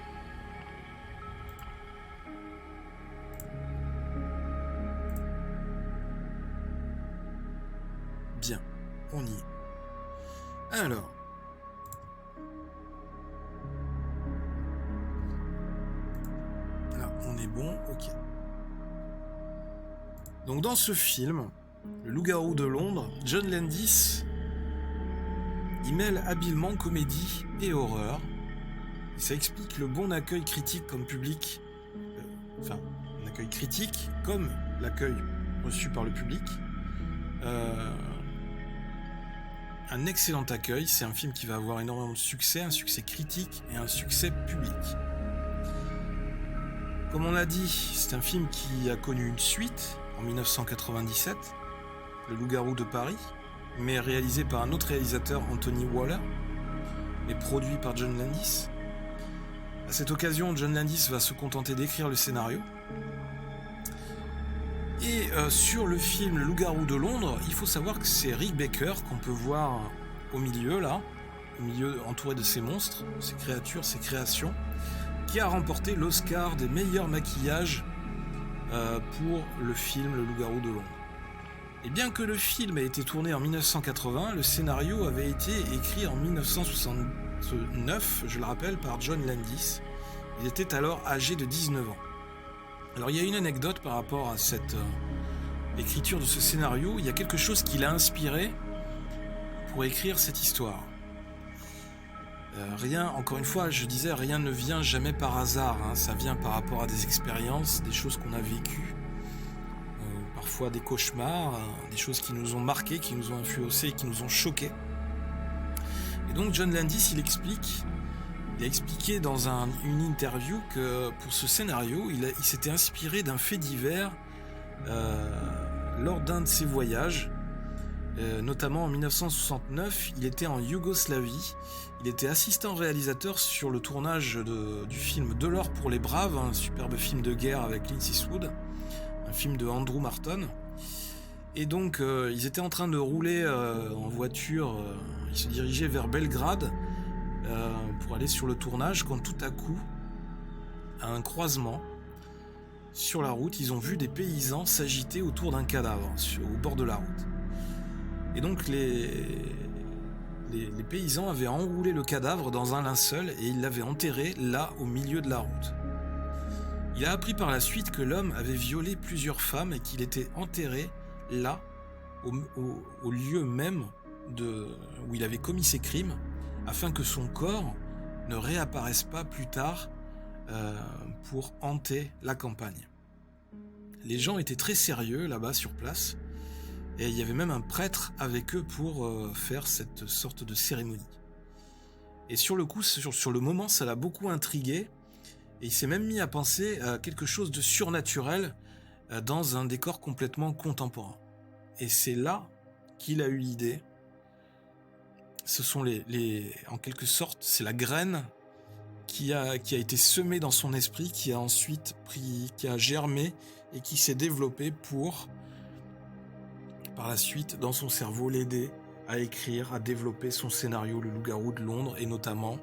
Bien, on y est. Alors, là, on est bon, ok. Donc dans ce film, Le loup-garou de Londres, John Landis y mêle habilement comédie et horreur. Et ça explique le bon accueil critique comme public, enfin, un accueil critique comme l'accueil reçu par le public. Un excellent accueil, c'est un film qui va avoir énormément de succès, un succès critique et un succès public. Comme on l'a dit, c'est un film qui a connu une suite en 1997, Le loup-garou de Paris, mais réalisé par un autre réalisateur, Anthony Waller, mais produit par John Landis. À cette occasion, John Landis va se contenter d'écrire le scénario. Et sur le film Le loup-garou de Londres, il faut savoir que c'est Rick Baker qu'on peut voir au milieu, là, au milieu entouré de ces monstres, ces créatures, ces créations, qui a remporté l'Oscar des meilleurs maquillages pour le film Le loup-garou de Londres. Et bien que le film ait été tourné en 1980, le scénario avait été écrit en 1969, je le rappelle, par John Landis. Il était alors âgé de 19 ans. Alors il y a une anecdote par rapport à cette l'écriture de ce scénario. Il y a quelque chose qui l'a inspiré pour écrire cette histoire. Rien, encore une fois, je disais, rien ne vient jamais par hasard. Ça vient par rapport à des expériences, des choses qu'on a vécues, parfois des cauchemars, des choses qui nous ont marqués, qui nous ont influencés, qui nous ont choqués. Et donc John Landis, il a expliqué dans une interview que pour ce scénario, il s'était inspiré d'un fait divers lors d'un de ses voyages. Notamment en 1969, il était en Yougoslavie. Il était assistant réalisateur sur le tournage du film De l'or pour les braves, un superbe film de guerre avec Clint Eastwood, un film de Andrew Marton. Et donc, ils étaient en train de rouler en voiture, ils se dirigeaient vers Belgrade pour aller sur le tournage, quand tout à coup, à un croisement, sur la route, ils ont vu des paysans s'agiter autour d'un cadavre, au bord de la route. Et donc les paysans avaient enroulé le cadavre dans un linceul et ils l'avaient enterré là au milieu de la route. Il a appris par la suite que l'homme avait violé plusieurs femmes et qu'il était enterré là, au lieu même où il avait commis ses crimes, afin que son corps ne réapparaisse pas plus tard pour hanter la campagne. Les gens étaient très sérieux là-bas sur place. Et il y avait même un prêtre avec eux pour faire cette sorte de cérémonie. Et sur le coup, sur le moment, ça l'a beaucoup intrigué. Et il s'est même mis à penser à quelque chose de surnaturel dans un décor complètement contemporain. Et c'est là qu'il a eu l'idée. Ce sont en quelque sorte, c'est la graine qui a été semée dans son esprit, qui a ensuite qui a germé et qui s'est développée pour... par la suite, dans son cerveau, l'aider à écrire, à développer son scénario Le Loup-garou de Londres, et notamment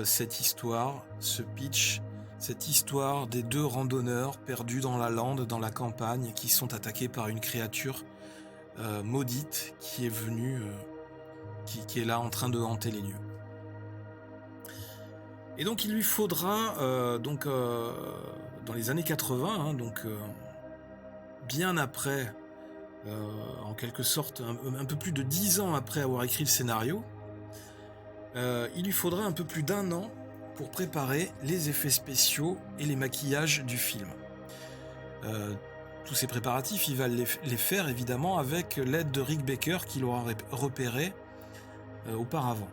cette histoire, ce pitch, cette histoire des 2 randonneurs perdus dans la lande, dans la campagne, qui sont attaqués par une créature maudite qui est venue, qui est là en train de hanter les lieux. Et donc il lui faudra, dans les années 80, bien après, en quelque sorte, un peu plus de 10 ans après avoir écrit le scénario, il lui faudra un peu plus d'1 an pour préparer les effets spéciaux et les maquillages du film. Tous ces préparatifs, il va les faire évidemment avec l'aide de Rick Baker qu'il aura repéré auparavant.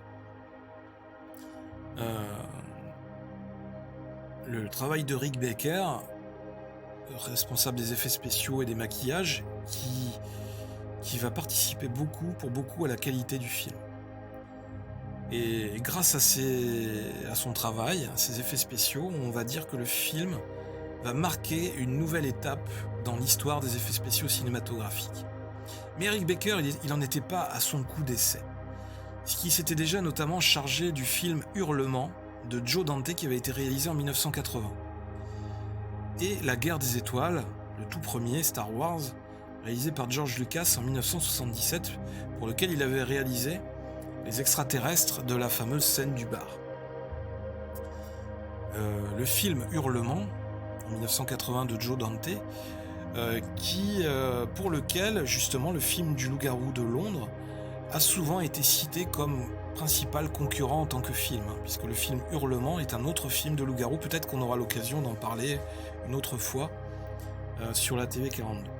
Le travail de Rick Baker, responsable des effets spéciaux et des maquillages, qui va participer pour beaucoup à la qualité du film. Et grâce à son travail, à ses effets spéciaux, on va dire que le film va marquer une nouvelle étape dans l'histoire des effets spéciaux cinématographiques. Mais Rick Baker, il n'en était pas à son coup d'essai, puisqu'il s'était déjà notamment chargé du film Hurlement de Joe Dante qui avait été réalisé en 1980. Et La Guerre des Étoiles, le tout premier Star Wars, réalisé par George Lucas en 1977, pour lequel il avait réalisé les extraterrestres de la fameuse scène du bar. Le film Hurlement, en 1980 de Joe Dante, pour lequel justement le film du Loup-garou de Londres a souvent été cité comme principal concurrent en tant que film, puisque le film Hurlement est un autre film de loup-garou. Peut-être qu'on aura l'occasion d'en parler une autre fois sur la TV 42.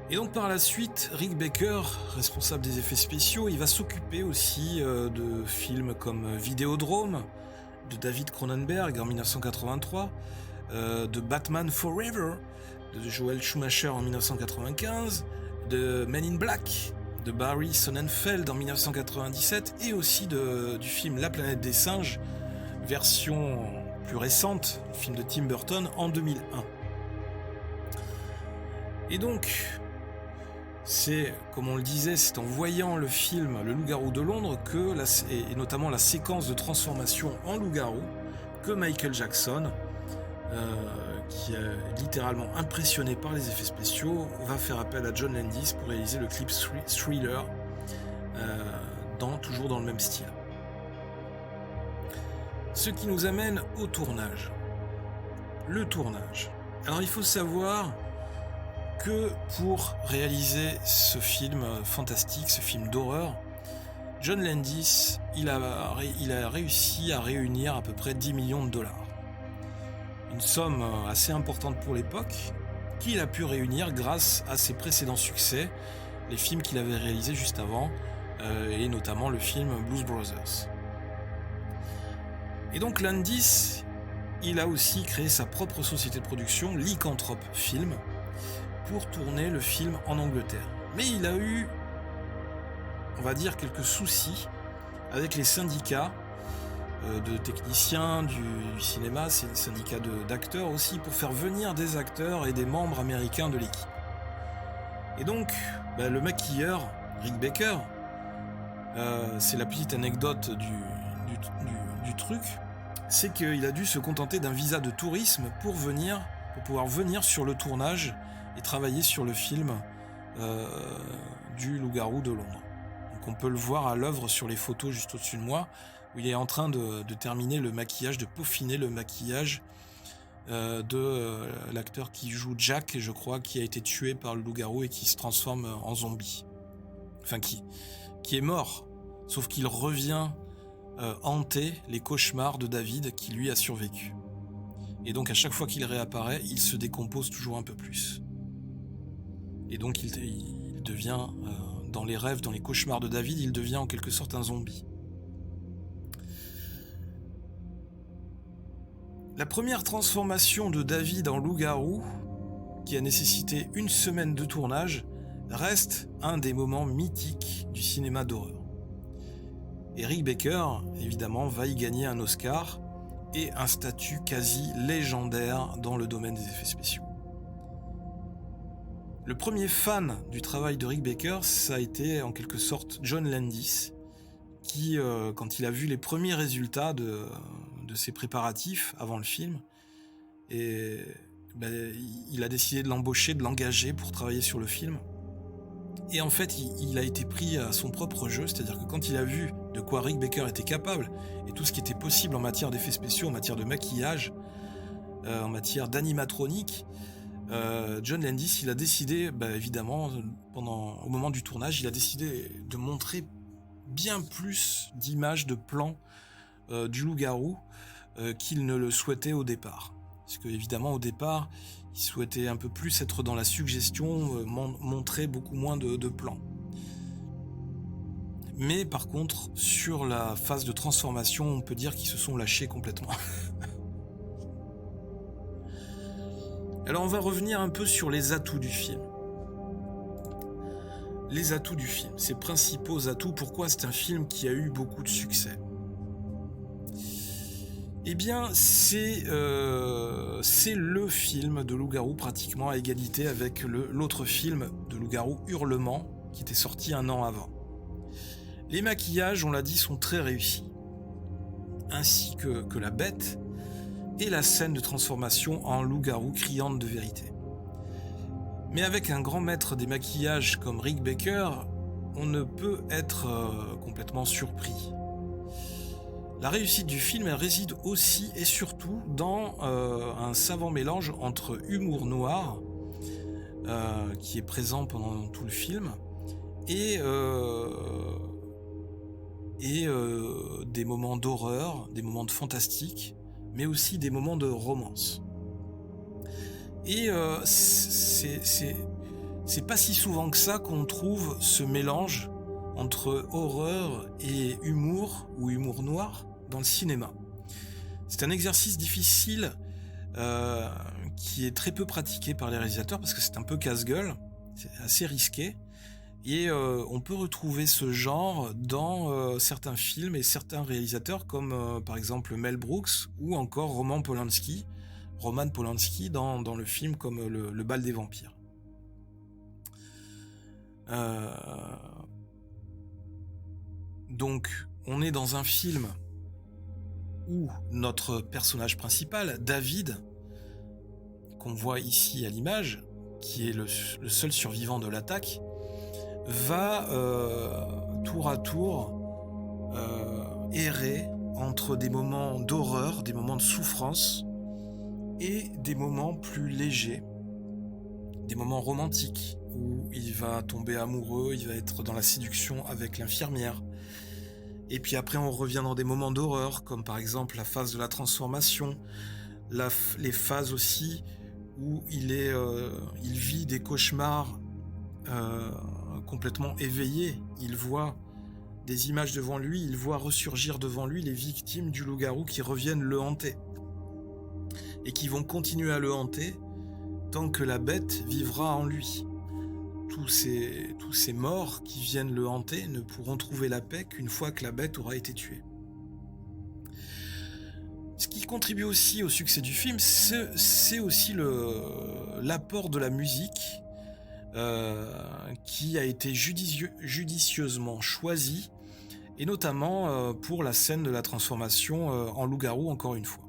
Et donc par la suite, Rick Baker, responsable des effets spéciaux, il va s'occuper aussi de films comme Vidéodrome de David Cronenberg en 1983, de Batman Forever de Joel Schumacher en 1995, de Men in Black de Barry Sonnenfeld en 1997, et aussi du film La planète des singes, version plus récente, film de Tim Burton en 2001. Et donc, c'est, comme on le disait, c'est en voyant le film Le Loup-garou de Londres, et notamment la séquence de transformation en loup-garou, que Michael Jackson, qui est littéralement impressionné par les effets spéciaux, va faire appel à John Landis pour réaliser le clip Thriller, toujours dans le même style. Ce qui nous amène au tournage. Le tournage. Alors il faut savoir que pour réaliser ce film fantastique, ce film d'horreur, John Landis, il a réussi à réunir à peu près 10 millions de dollars. Une somme assez importante pour l'époque, qu'il a pu réunir grâce à ses précédents succès, les films qu'il avait réalisés juste avant, et notamment le film Blues Brothers. Et donc Landis, il a aussi créé sa propre société de production, Lycanthrope Film, pour tourner le film en Angleterre. Mais il a eu, on va dire, quelques soucis avec les syndicats de techniciens du cinéma, c'est les syndicats d'acteurs aussi, pour faire venir des acteurs et des membres américains de l'équipe. Et donc, le maquilleur, Rick Baker, c'est la petite anecdote du truc, c'est qu'il a dû se contenter d'un visa de tourisme pour pouvoir venir sur le tournage et travailler sur le film du Loup-garou de Londres. Donc on peut le voir à l'œuvre sur les photos juste au-dessus de moi, où il est en train de terminer le maquillage, de peaufiner le maquillage de l'acteur qui joue Jack, je crois, qui a été tué par le loup-garou et qui se transforme en zombie. Enfin, qui est mort, sauf qu'il revient hanter les cauchemars de David, qui lui a survécu. Et donc à chaque fois qu'il réapparaît, il se décompose toujours un peu plus. Et donc il devient, dans les rêves, dans les cauchemars de David, il devient en quelque sorte un zombie. La première transformation de David en loup-garou, qui a nécessité 1 semaine de tournage, reste un des moments mythiques du cinéma d'horreur. Et Rick Baker, évidemment, va y gagner un Oscar et un statut quasi légendaire dans le domaine des effets spéciaux. Le premier fan du travail de Rick Baker, ça a été en quelque sorte John Landis, qui, quand il a vu les premiers résultats de ses préparatifs avant le film, il a décidé de l'embaucher, de l'engager pour travailler sur le film. Et en fait, il a été pris à son propre jeu, c'est-à-dire que quand il a vu de quoi Rick Baker était capable, et tout ce qui était possible en matière d'effets spéciaux, en matière de maquillage, en matière d'animatronique, John Landis, il a décidé, évidemment, au moment du tournage, il a décidé de montrer bien plus d'images, de plans du loup-garou qu'il ne le souhaitait au départ. Parce que, évidemment, au départ, il souhaitait un peu plus être dans la suggestion, montrer beaucoup moins de plans. Mais par contre, sur la phase de transformation, on peut dire qu'ils se sont lâchés complètement. Alors on va revenir un peu sur les atouts du film. Les atouts du film, ses principaux atouts, pourquoi c'est un film qui a eu beaucoup de succès. Eh bien, c'est le film de loup-garou pratiquement à égalité avec l'autre film de loup-garou, Hurlement, qui était sorti 1 an avant. Les maquillages, on l'a dit, sont très réussis, ainsi que la bête, et la scène de transformation en loup-garou criante de vérité. Mais avec un grand maître des maquillages comme Rick Baker, on ne peut être complètement surpris. La réussite du film, elle réside aussi et surtout dans un savant mélange entre humour noir, qui est présent pendant tout le film, et des moments d'horreur, des moments de fantastique, mais aussi des moments de romance. Et c'est pas si souvent que ça qu'on trouve ce mélange entre horreur et humour, ou humour noir, dans le cinéma. C'est un exercice difficile qui est très peu pratiqué par les réalisateurs, parce que c'est un peu casse-gueule, c'est assez risqué, et on peut retrouver ce genre dans certains films et certains réalisateurs comme par exemple Mel Brooks ou encore Roman Polanski dans le film comme le Bal des vampires. Donc on est dans un film où notre personnage principal, David, qu'on voit ici à l'image, qui est le seul survivant de l'attaque, va tour à tour errer entre des moments d'horreur, des moments de souffrance et des moments plus légers, des moments romantiques où il va tomber amoureux, il va être dans la séduction avec l'infirmière. Et puis après on revient dans des moments d'horreur comme par exemple la phase de la transformation, les phases aussi où il vit des cauchemars complètement éveillé, il voit des images devant lui, il voit ressurgir devant lui les victimes du loup-garou qui reviennent le hanter et qui vont continuer à le hanter tant que la bête vivra en lui. Tous ces morts qui viennent le hanter ne pourront trouver la paix qu'une fois que la bête aura été tuée. Ce qui contribue aussi au succès du film, c'est aussi l'apport de la musique qui a été judicieusement choisi, et notamment pour la scène de la transformation en loup-garou, encore une fois.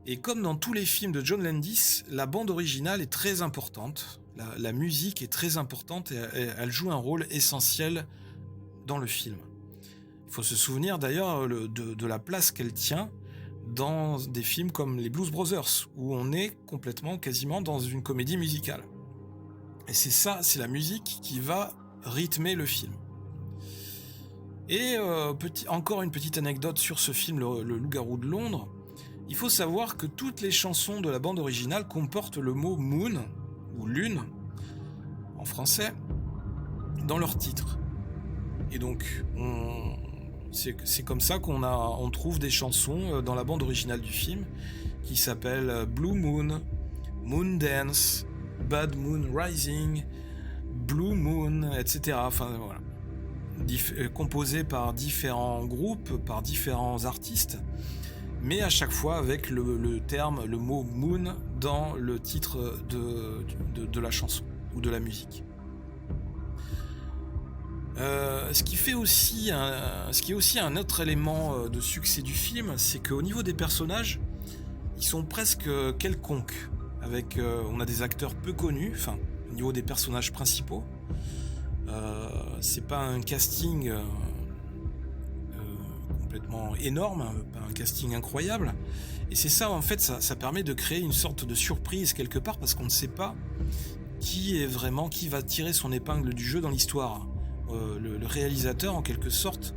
Et comme dans tous les films de John Landis, la bande originale est très importante, la musique est très importante et elle joue un rôle essentiel dans le film. Il faut se souvenir d'ailleurs de la place qu'elle tient dans des films comme les Blues Brothers, où on est quasiment dans une comédie musicale. Et c'est la musique qui va rythmer le film. Et encore une petite anecdote sur ce film, le Loup-garou de Londres. Il faut savoir que toutes les chansons de la bande originale comportent le mot Moon, ou Lune, en français, dans leur titre. Et donc, c'est comme ça qu'on trouve des chansons dans la bande originale du film, qui s'appellent Blue Moon, Moon Dance, Bad Moon Rising, Blue Moon, etc. Enfin voilà, composé par différents groupes, par différents artistes, mais à chaque fois avec le mot Moon dans le titre de la chanson ou de la musique. Ce qui est aussi un autre élément de succès du film, c'est qu'au niveau des personnages, ils sont presque quelconques. On a des acteurs peu connus, enfin, au niveau des personnages principaux. C'est pas un casting complètement énorme, pas un casting incroyable. Et c'est ça, en fait, ça permet de créer une sorte de surprise quelque part, parce qu'on ne sait pas qui va tirer son épingle du jeu dans l'histoire. Le réalisateur, en quelque sorte,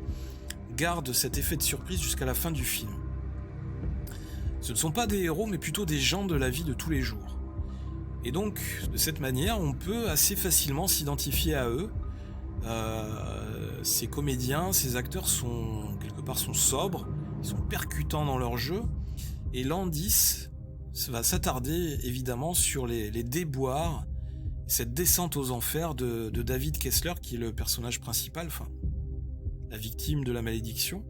garde cet effet de surprise jusqu'à la fin du film. Ce ne sont pas des héros, mais plutôt des gens de la vie de tous les jours. Et donc, de cette manière, on peut assez facilement s'identifier à eux. Ces comédiens, ces acteurs sont sobres, ils sont percutants dans leur jeu. Et Landis va s'attarder évidemment sur les déboires, cette descente aux enfers de David Kessler, qui est le personnage principal, enfin, la victime de la malédiction,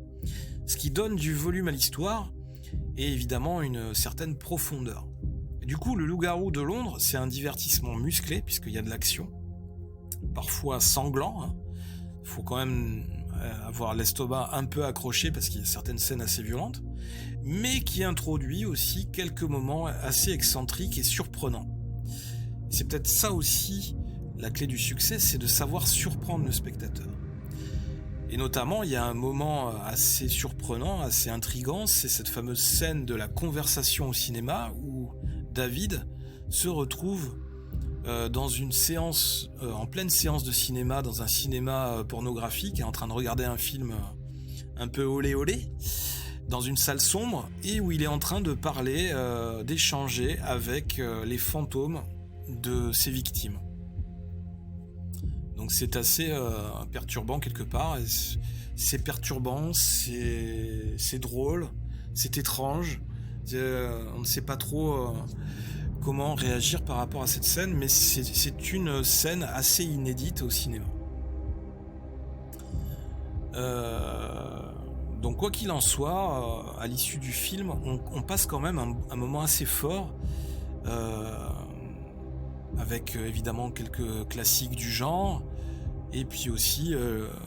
ce qui donne du volume à l'histoire et évidemment une certaine profondeur. Et du coup, le Loup-garou de Londres, c'est un divertissement musclé, puisqu'il y a de l'action, parfois sanglant, hein. Il faut quand même avoir l'estomac un peu accroché, parce qu'il y a certaines scènes assez violentes, mais qui introduit aussi quelques moments assez excentriques et surprenants. C'est peut-être ça aussi la clé du succès, c'est de savoir surprendre le spectateur. Et notamment, il y a un moment assez surprenant, assez intriguant, c'est cette fameuse scène de la conversation au cinéma où David se retrouve dans une séance, en pleine séance de cinéma, dans un cinéma pornographique, en train de regarder un film un peu olé olé, dans une salle sombre, et où il est en train de parler, d'échanger avec les fantômes de ses victimes. Donc c'est assez perturbant quelque part. C'est perturbant, c'est drôle, c'est étrange. On ne sait pas trop comment réagir par rapport à cette scène, mais c'est une scène assez inédite au cinéma. Donc quoi qu'il en soit, à l'issue du film, on passe quand même un moment assez fort, avec évidemment quelques classiques du genre, et puis aussi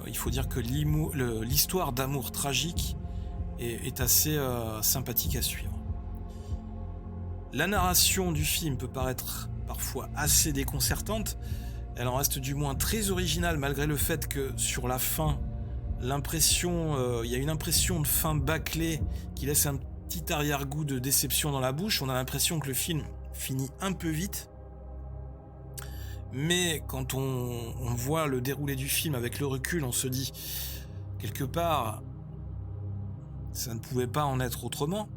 il faut dire que l'histoire d'amour tragique est assez sympathique à suivre. La narration du film peut paraître parfois assez déconcertante, elle en reste du moins très originale, malgré le fait que sur la fin, il y a une impression de fin bâclée qui laisse un petit arrière-goût de déception dans la bouche. On a l'impression que le film finit un peu vite. Mais quand on voit le déroulé du film avec le recul, on se dit, quelque part, ça ne pouvait pas en être autrement.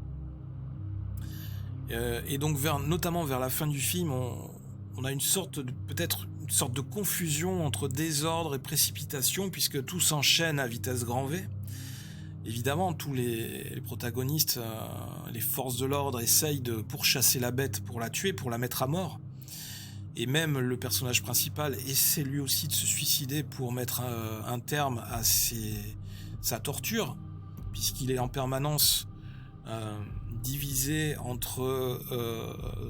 Et donc, notamment vers la fin du film, on a peut-être une sorte de confusion entre désordre et précipitation, puisque tout s'enchaîne à vitesse grand V. Évidemment, tous les protagonistes, les forces de l'ordre essayent de pourchasser la bête pour la tuer, pour la mettre à mort. Et même le personnage principal essaie lui aussi de se suicider pour mettre un terme à sa torture, puisqu'il est en permanence divisé entre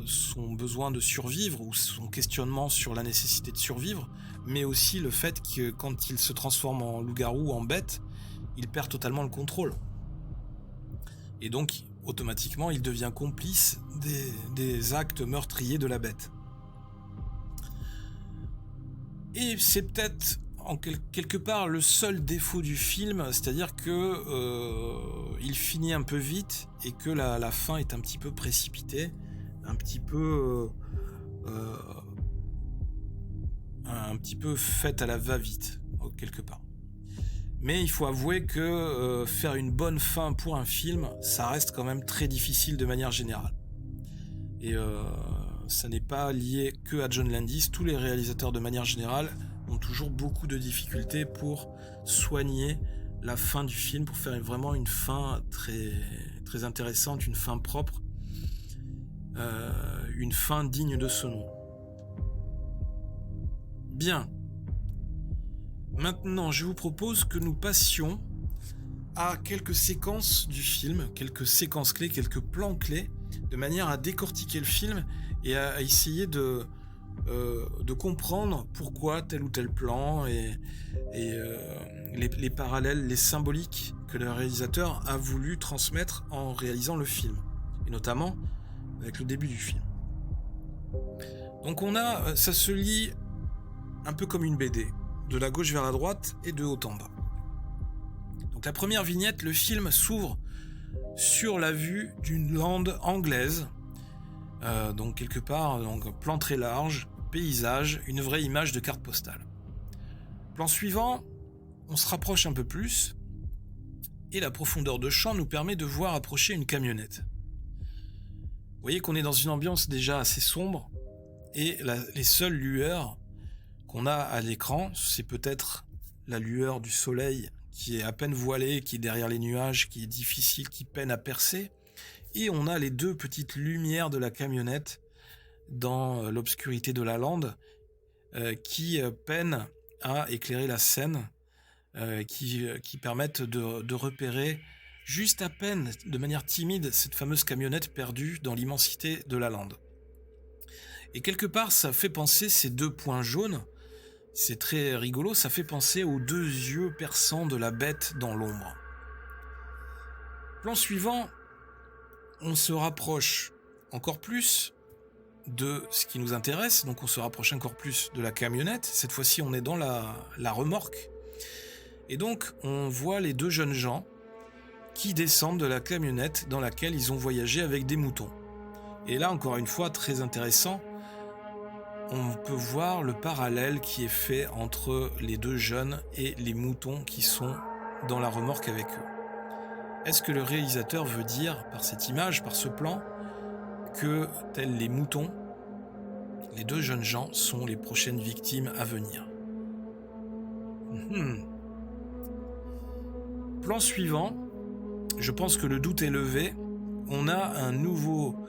son besoin de survivre ou son questionnement sur la nécessité de survivre, mais aussi le fait que quand il se transforme en loup-garou ou en bête, il perd totalement le contrôle. Et donc, automatiquement, il devient complice des actes meurtriers de la bête. Et c'est peut-être en quelque part le seul défaut du film, c'est-à-dire que il finit un peu vite et que la fin est un petit peu précipitée, un petit peu faite à la va-vite, quelque part. Mais il faut avouer que faire une bonne fin pour un film, ça reste quand même très difficile de manière générale. Et ça n'est pas lié que à John Landis. Tous les réalisateurs de manière générale ont toujours beaucoup de difficultés pour soigner la fin du film, pour faire vraiment une fin très, très intéressante, une fin propre, une fin digne de ce nom. Bien. Maintenant, je vous propose que nous passions à quelques séquences du film, quelques séquences clés, quelques plans clés, de manière à décortiquer le film et à essayer de comprendre pourquoi tel ou tel plan et les parallèles, les symboliques que le réalisateur a voulu transmettre en réalisant le film, et notamment avec le début du film. Donc ça se lit un peu comme une BD, de la gauche vers la droite et de haut en bas. Donc la première vignette, le film s'ouvre sur la vue d'une lande anglaise, donc quelque part, donc plan très large, paysage, une vraie image de carte postale. Plan suivant, on se rapproche un peu plus, et la profondeur de champ nous permet de voir approcher une camionnette. Vous voyez qu'on est dans une ambiance déjà assez sombre, et les seules lueurs qu'on a à l'écran, c'est peut-être la lueur du soleil qui est à peine voilée, qui est derrière les nuages, qui est difficile, qui peine à percer, et on a les deux petites lumières de la camionnette dans l'obscurité de la lande qui peinent à éclairer la scène, qui permettent de repérer juste à peine, de manière timide, cette fameuse camionnette perdue dans l'immensité de la lande. Et quelque part, ça fait penser, ces deux points jaunes, c'est très rigolo, ça fait penser aux deux yeux perçants de la bête dans l'ombre. Plan suivant, on se rapproche encore plus de ce qui nous intéresse, donc on se rapproche encore plus de la camionnette. Cette fois-ci, on est dans la remorque. Et donc, on voit les deux jeunes gens qui descendent de la camionnette dans laquelle ils ont voyagé avec des moutons. Et là, encore une fois, très intéressant, on peut voir le parallèle qui est fait entre les deux jeunes et les moutons qui sont dans la remorque avec eux. Est-ce que le réalisateur veut dire, par cette image, par ce plan, que, tels les moutons, les deux jeunes gens sont les prochaines victimes à venir? Plan suivant, je pense que le doute est levé. On a un nouveau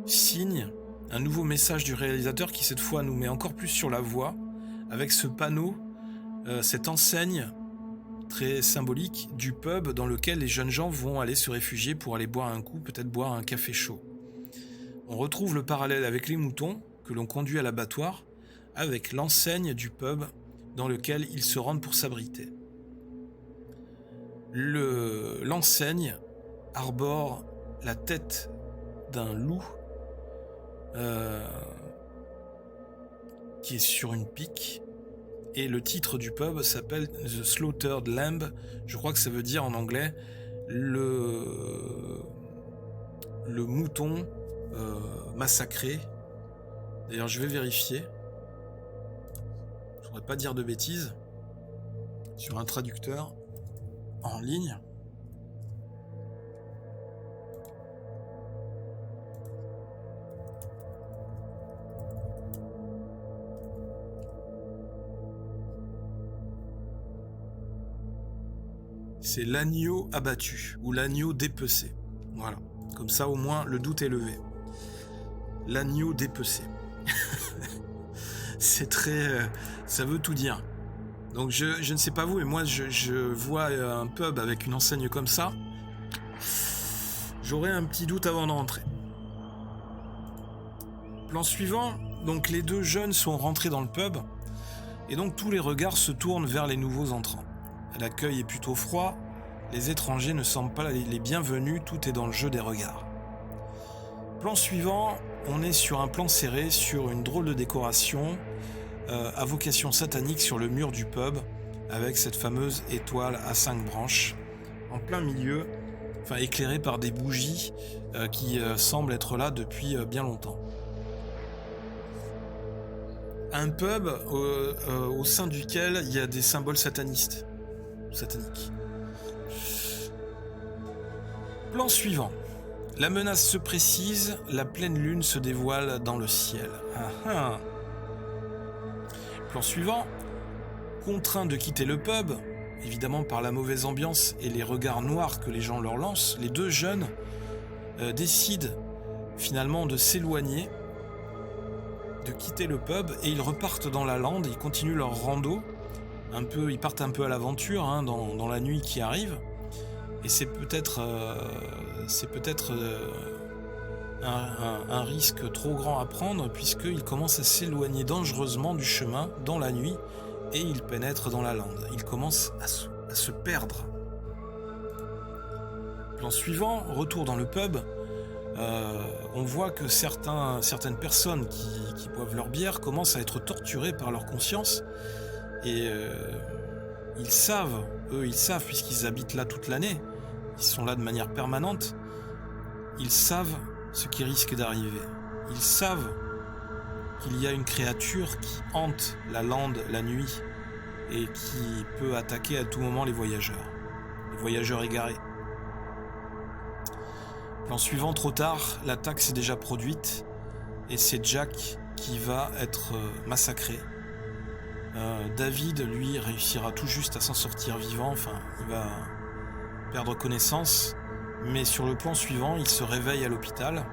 signe, un nouveau message du réalisateur qui cette fois nous met encore plus sur la voie, avec ce panneau, cette enseigne très symbolique du pub dans lequel les jeunes gens vont aller se réfugier pour aller boire un coup, peut-être boire un café chaud. On retrouve le parallèle avec les moutons que l'on conduit à l'abattoir, avec l'enseigne du pub dans lequel ils se rendent pour s'abriter. L'enseigne arbore la tête d'un loup qui est sur une pique, et le titre du pub s'appelle The Slaughtered Lamb. Je crois que ça veut dire en anglais le mouton massacré. D'ailleurs, je vais vérifier. Je voudrais pas dire de bêtises. Sur un traducteur en ligne. C'est l'agneau abattu ou l'agneau dépecé. Voilà. Comme ça, au moins, le doute est levé. L'agneau dépecé. C'est très... ça veut tout dire. Donc, je ne sais pas vous, mais moi, je vois un pub avec une enseigne comme ça. J'aurais un petit doute avant d'entrer. Plan suivant. Donc, les deux jeunes sont rentrés dans le pub. Et donc, tous les regards se tournent vers les nouveaux entrants. L'accueil est plutôt froid, les étrangers ne semblent pas les bienvenus, tout est dans le jeu des regards. Plan suivant, on est sur un plan serré, sur une drôle de décoration, à vocation satanique sur le mur du pub, avec cette fameuse étoile à 5 branches, en plein milieu, enfin éclairée par des bougies qui semblent être là depuis bien longtemps. Un pub au sein duquel il y a des symboles sataniques. Plan suivant. La menace se précise, la pleine lune se dévoile dans le ciel. Plan suivant. Contraints de quitter le pub, évidemment par la mauvaise ambiance et les regards noirs que les gens leur lancent, les deux jeunes décident finalement de s'éloigner, de quitter le pub, et ils repartent dans la lande, ils continuent leur rando. Ils partent un peu à l'aventure dans la nuit qui arrive, Et c'est peut-être un risque trop grand à prendre, puisqu'il commence à s'éloigner dangereusement du chemin dans la nuit et il pénètre dans la lande. Il commence à se perdre. Plan suivant, retour dans le pub. On voit que certaines personnes qui boivent leur bière commencent à être torturées par leur conscience et ils savent puisqu'ils habitent là toute l'année, ils sont là de manière permanente, ils savent ce qui risque d'arriver. Ils savent qu'il y a une créature qui hante la lande la nuit et qui peut attaquer à tout moment les voyageurs égarés. Plan suivant, trop tard, l'attaque s'est déjà produite et c'est Jack qui va être massacré. David, lui, réussira tout juste à s'en sortir vivant, enfin, il va perdre connaissance, mais sur le plan suivant, il se réveille à l'hôpital,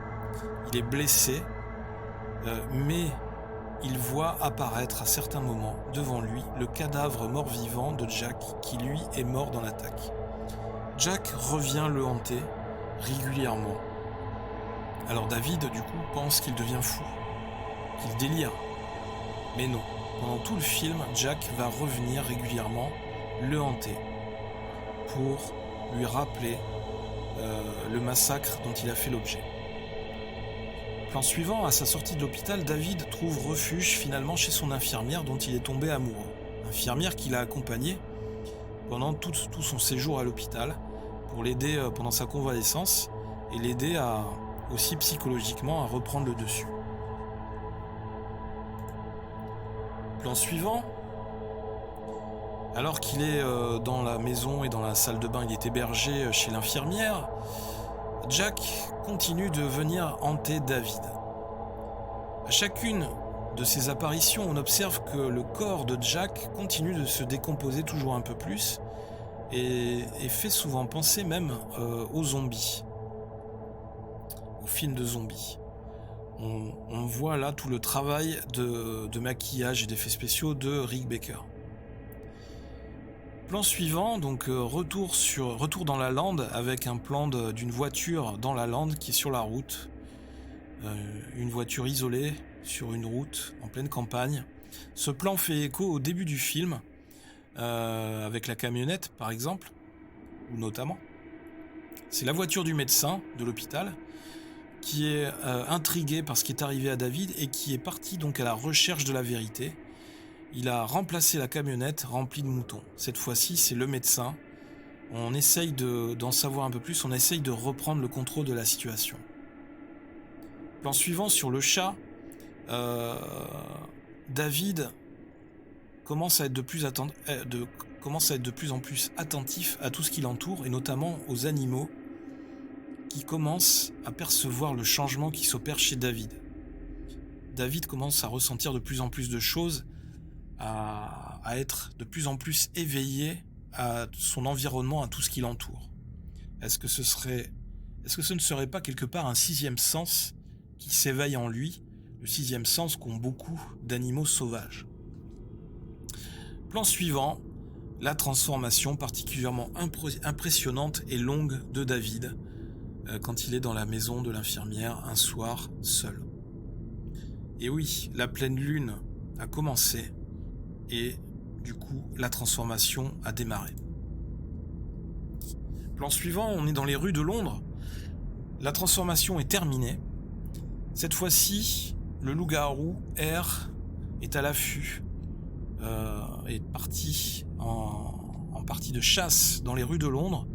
il est blessé, mais il voit apparaître à certains moments devant lui le cadavre mort-vivant de Jack qui, lui, est mort dans l'attaque. Jack revient le hanter régulièrement. Alors David, du coup, pense qu'il devient fou, qu'il délire. Mais non, pendant tout le film, Jack va revenir régulièrement le hanter pour lui rappeler le massacre dont il a fait l'objet. Plan suivant, à sa sortie de l'hôpital, David trouve refuge finalement chez son infirmière dont il est tombé amoureux. Infirmière qu'il a accompagnée pendant tout son séjour à l'hôpital pour l'aider pendant sa convalescence et l'aider aussi psychologiquement à reprendre le dessus. Plan suivant, alors qu'il est dans la maison et dans la salle de bain, il est hébergé chez l'infirmière, Jack continue de venir hanter David. À chacune de ces apparitions, on observe que le corps de Jack continue de se décomposer toujours un peu plus et fait souvent penser même aux zombies, aux films de zombies. On voit là tout le travail de maquillage et d'effets spéciaux de Rick Baker. Plan suivant, donc retour dans la lande avec un plan d'une voiture dans la lande qui est sur la route. Une voiture isolée sur une route en pleine campagne. Ce plan fait écho au début du film, avec la camionnette par exemple, ou notamment. C'est la voiture du médecin de l'hôpital qui est intrigué par ce qui est arrivé à David et qui est parti donc à la recherche de la vérité. Il a remplacé la camionnette remplie de moutons. Cette fois-ci, c'est le médecin. On essaye d'en savoir un peu plus, on essaye de reprendre le contrôle de la situation. Plan suivant, sur le chat, David commence à être de plus en plus attentif à tout ce qui l'entoure, et notamment aux animaux, qui commencent à percevoir le changement qui s'opère chez David. David commence à ressentir de plus en plus de choses, à être de plus en plus éveillé à son environnement, à tout ce qui l'entoure. Est-ce que ce ne serait pas quelque part un sixième sens qui s'éveille en lui, le sixième sens qu'ont beaucoup d'animaux sauvages? Plan suivant, la transformation particulièrement impressionnante et longue de David quand il est dans la maison de l'infirmière un soir seul. Et oui, la pleine lune a commencé et du coup la transformation a démarré. Plan suivant, on est dans les rues de Londres. La transformation est terminée. Cette fois-ci, le loup-garou R est à l'affût, est parti en partie de chasse dans les rues de Londres,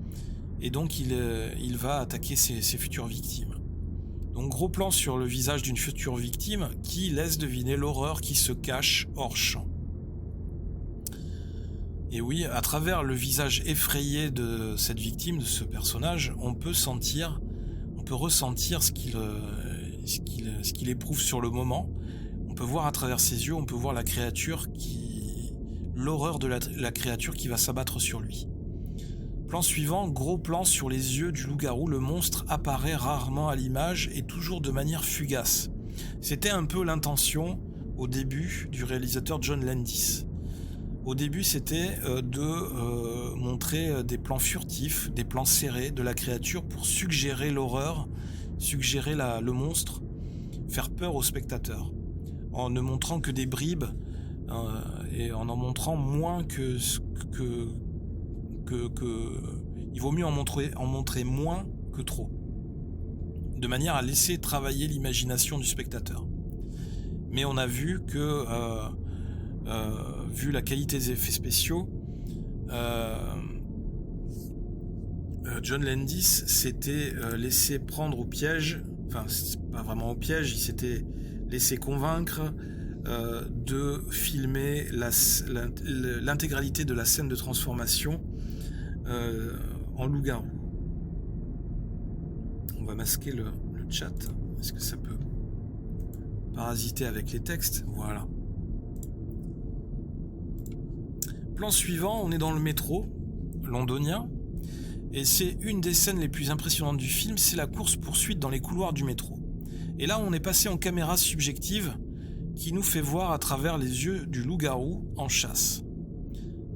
et donc il va attaquer ses futures victimes. Donc gros plan sur le visage d'une future victime qui laisse deviner l'horreur qui se cache hors champ. Et oui, à travers le visage effrayé de cette victime, de ce personnage, on peut ressentir ce qu'il éprouve sur le moment. On peut voir à travers ses yeux, on peut voir l'horreur de la créature qui va s'abattre sur lui. Plan suivant, gros plan sur les yeux du loup-garou. Le monstre apparaît rarement à l'image et toujours de manière fugace. C'était un peu l'intention au début du réalisateur John Landis. Au début, c'était de montrer des plans furtifs, des plans serrés de la créature pour suggérer l'horreur, suggérer le monstre, faire peur au spectateur, en ne montrant que des bribes et en montrant moins que il vaut mieux en montrer moins que trop, de manière à laisser travailler l'imagination du spectateur. Mais on a vu que vu la qualité des effets spéciaux, John Landis s'était laissé prendre au piège, enfin c'est pas vraiment au piège, il s'était laissé convaincre de filmer l'intégralité de la scène de transformation en loup-garou. On va masquer le chat, est-ce que ça peut parasiter avec les textes? Voilà. Plan suivant, on est dans le métro londonien, et c'est une des scènes les plus impressionnantes du film, c'est la course-poursuite dans les couloirs du métro. Et là, on est passé en caméra subjective qui nous fait voir à travers les yeux du loup-garou en chasse.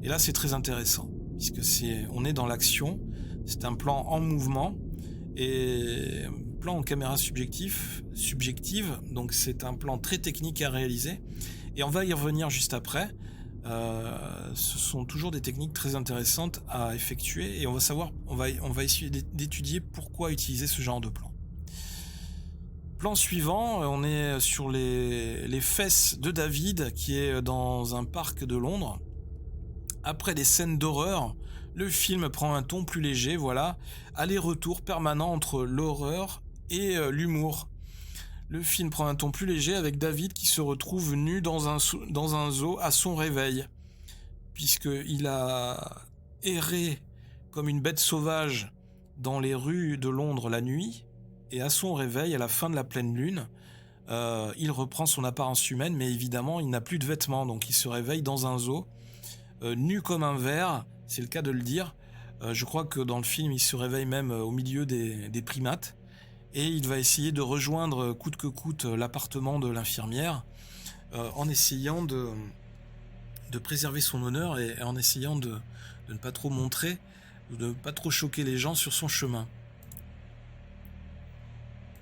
Et là, c'est très intéressant, puisque on est dans l'action, c'est un plan en mouvement, et plan en caméra subjective, donc c'est un plan très technique à réaliser, et on va y revenir juste après. Ce sont toujours des techniques très intéressantes à effectuer, et on va essayer d'étudier pourquoi utiliser ce genre de plan. Plan suivant, on est sur les fesses de David qui est dans un parc de Londres. Après des scènes d'horreur, le film prend un ton plus léger, voilà, aller-retour permanent entre l'horreur et l'humour. Le film prend un ton plus léger avec David qui se retrouve nu dans un zoo à son réveil, puisqu'il a erré comme une bête sauvage dans les rues de Londres la nuit, et à son réveil, à la fin de la pleine lune, il reprend son apparence humaine, mais évidemment, il n'a plus de vêtements, donc il se réveille dans un zoo, nu comme un ver, c'est le cas de le dire. Je crois que dans le film, il se réveille même au milieu des primates, et il va essayer de rejoindre coûte que coûte l'appartement de l'infirmière en essayant de préserver son honneur et en essayant de ne pas trop montrer, de ne pas trop choquer les gens sur son chemin.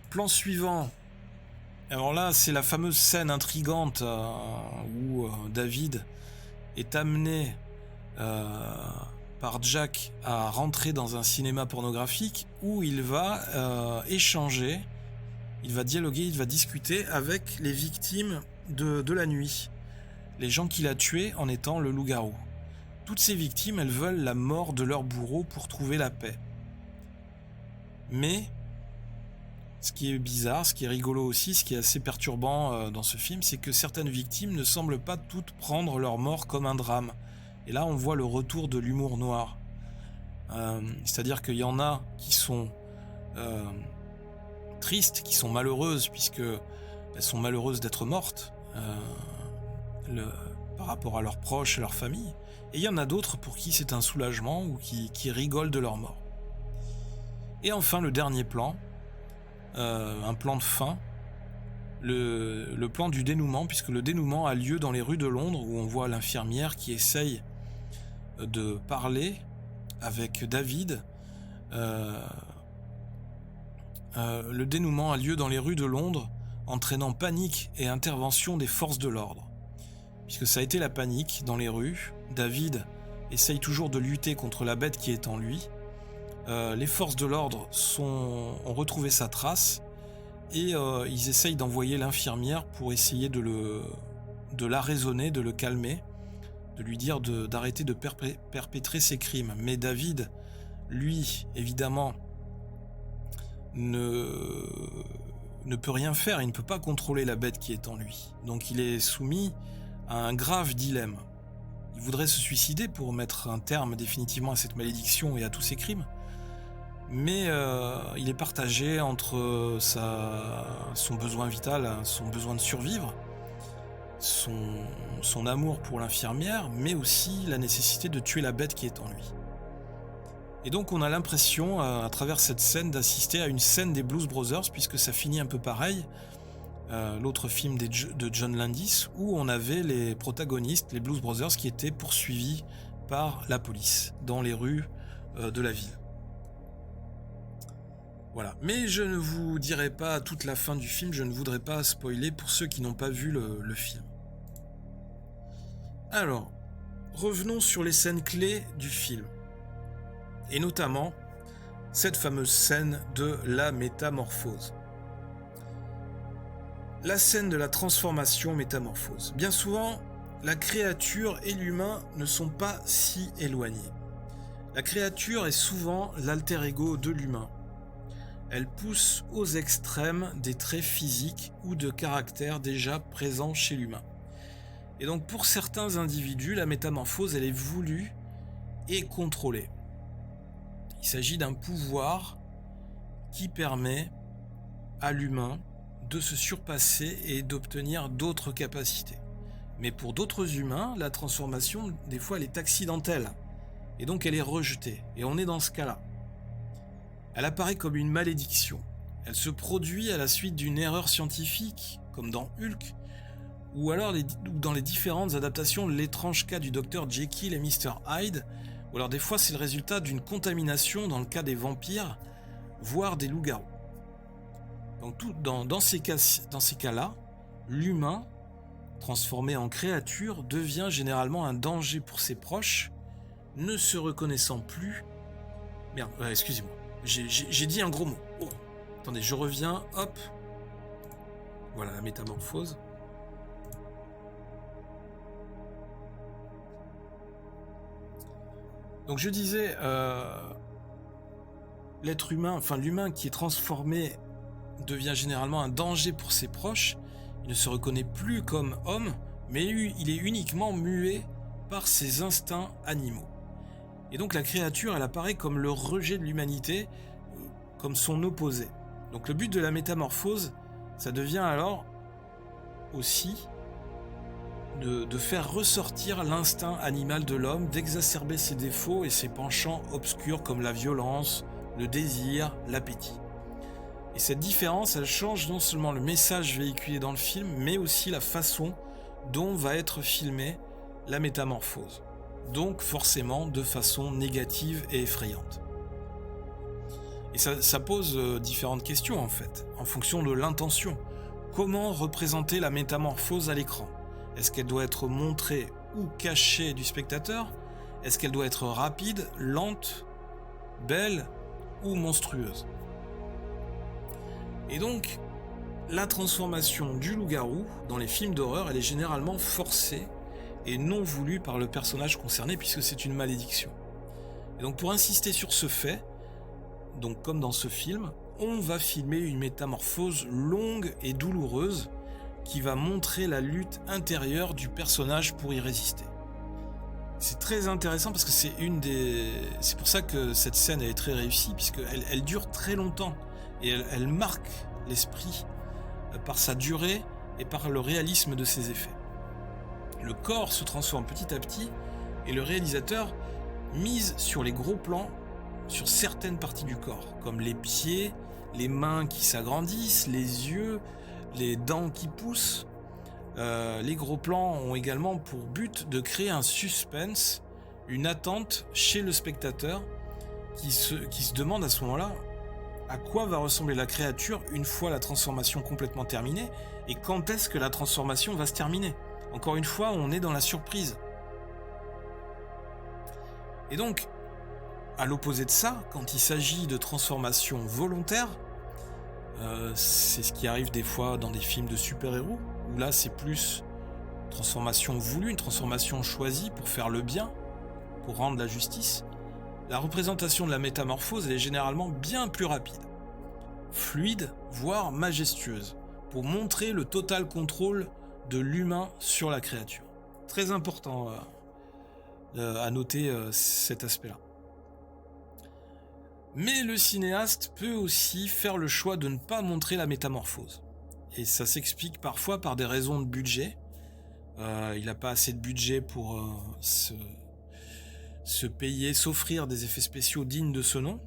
Plan suivant. Alors là, c'est la fameuse scène intrigante où David est amené par Jack à rentrer dans un cinéma pornographique où il va échanger, il va dialoguer, il va discuter avec les victimes de la nuit, les gens qu'il a tués en étant le loup-garou. Toutes ces victimes, elles veulent la mort de leur bourreau pour trouver la paix. Mais ce qui est bizarre, ce qui est rigolo aussi, ce qui est assez perturbant dans ce film, c'est que certaines victimes ne semblent pas toutes prendre leur mort comme un drame. Et là, on voit le retour de l'humour noir. C'est-à-dire qu'il y en a qui sont tristes, qui sont malheureuses, puisqu'elles sont malheureuses d'être mortes par rapport à leurs proches, à leur famille. Et il y en a d'autres pour qui c'est un soulagement ou qui rigolent de leur mort. Et enfin, le dernier plan, un plan de fin, le plan du dénouement, puisque le dénouement a lieu dans les rues de Londres, où on voit l'infirmière qui essaye de parler avec David. Le dénouement a lieu dans les rues de Londres, entraînant panique et intervention des forces de l'ordre. Puisque ça a été la panique dans les rues, David essaye toujours de lutter contre la bête qui est en lui. Les forces de l'ordre ont retrouvé sa trace et ils essayent d'envoyer l'infirmière pour essayer de la raisonner, de le calmer, de lui dire d'arrêter de perpétrer ses crimes. Mais David, lui, évidemment, ne peut rien faire, il ne peut pas contrôler la bête qui est en lui. Donc il est soumis à un grave dilemme. Il voudrait se suicider pour mettre un terme définitivement à cette malédiction et à tous ses crimes. Mais il est partagé entre son besoin vital, son besoin de survivre, son amour pour l'infirmière, mais aussi la nécessité de tuer la bête qui est en lui. Et donc on a l'impression, à travers cette scène, d'assister à une scène des Blues Brothers, puisque ça finit un peu pareil. l'autre film de John Landis, où on avait les protagonistes, les Blues Brothers, qui étaient poursuivis par la police dans les rues de la ville. Voilà, mais je ne vous dirai pas toute la fin du film, je ne voudrais pas spoiler pour ceux qui n'ont pas vu le film. Alors, revenons sur les scènes clés du film, et notamment cette fameuse scène de la métamorphose. La scène de la transformation métamorphose. Bien souvent, la créature et l'humain ne sont pas si éloignés. La créature est souvent l'alter ego de l'humain. Elle pousse aux extrêmes des traits physiques ou de caractère déjà présents chez l'humain. Et donc pour certains individus, la métamorphose elle est voulue et contrôlée. Il s'agit d'un pouvoir qui permet à l'humain de se surpasser et d'obtenir d'autres capacités. Mais pour d'autres humains, la transformation, des fois, elle est accidentelle. Et donc elle est rejetée. Et on est dans ce cas-là. Elle apparaît comme une malédiction. Elle se produit à la suite d'une erreur scientifique, comme dans Hulk, ou alors dans les différentes adaptations de l'étrange cas du Dr Jekyll et Mr Hyde, ou alors des fois c'est le résultat d'une contamination dans le cas des vampires, voire des loups-garous. Donc dans ces cas-là, l'humain, transformé en créature, devient généralement un danger pour ses proches, ne se reconnaissant plus... Merde, excusez-moi. J'ai dit un gros mot. Oh. Attendez, je reviens, hop. Voilà la métamorphose. Donc je disais, l'être humain, enfin l'humain qui est transformé devient généralement un danger pour ses proches. Il ne se reconnaît plus comme homme, mais il est uniquement muet par ses instincts animaux. Et donc la créature, elle apparaît comme le rejet de l'humanité, comme son opposé. Donc le but de la métamorphose, ça devient alors aussi de faire ressortir l'instinct animal de l'homme, d'exacerber ses défauts et ses penchants obscurs comme la violence, le désir, l'appétit. Et cette différence, elle change non seulement le message véhiculé dans le film, mais aussi la façon dont va être filmée la métamorphose. Donc forcément de façon négative et effrayante. Et ça pose différentes questions en fait, en fonction de l'intention. Comment représenter la métamorphose à l'écran ? Est-ce qu'elle doit être montrée ou cachée du spectateur ? Est-ce qu'elle doit être rapide, lente, belle ou monstrueuse ? Et donc, la transformation du loup-garou dans les films d'horreur, elle est généralement forcée et non voulue par le personnage concerné puisque c'est une malédiction. Et donc pour insister sur ce fait, donc comme dans ce film, on va filmer une métamorphose longue et douloureuse qui va montrer la lutte intérieure du personnage pour y résister. C'est très intéressant parce que c'est pour ça que cette scène est très réussie puisqu'elle dure très longtemps et elle marque l'esprit par sa durée et par le réalisme de ses effets. Le corps se transforme petit à petit et le réalisateur mise sur les gros plans sur certaines parties du corps, comme les pieds, les mains qui s'agrandissent, les yeux, les dents qui poussent. Les gros plans ont également pour but de créer un suspense, une attente chez le spectateur qui se demande à ce moment-là à quoi va ressembler la créature une fois la transformation complètement terminée et quand est-ce que la transformation va se terminer. Encore une fois, on est dans la surprise. Et donc, à l'opposé de ça, quand il s'agit de transformation volontaire, c'est ce qui arrive des fois dans des films de super-héros, où là c'est plus transformation voulue, une transformation choisie pour faire le bien, pour rendre la justice. La représentation de la métamorphose, elle est généralement bien plus rapide, fluide, voire majestueuse, pour montrer le total contrôle de l'humain sur la créature. Très important à noter cet aspect-là. Mais le cinéaste peut aussi faire le choix de ne pas montrer la métamorphose. Et ça s'explique parfois par des raisons de budget. Il n'a pas assez de budget pour se payer, s'offrir des effets spéciaux dignes de ce nom.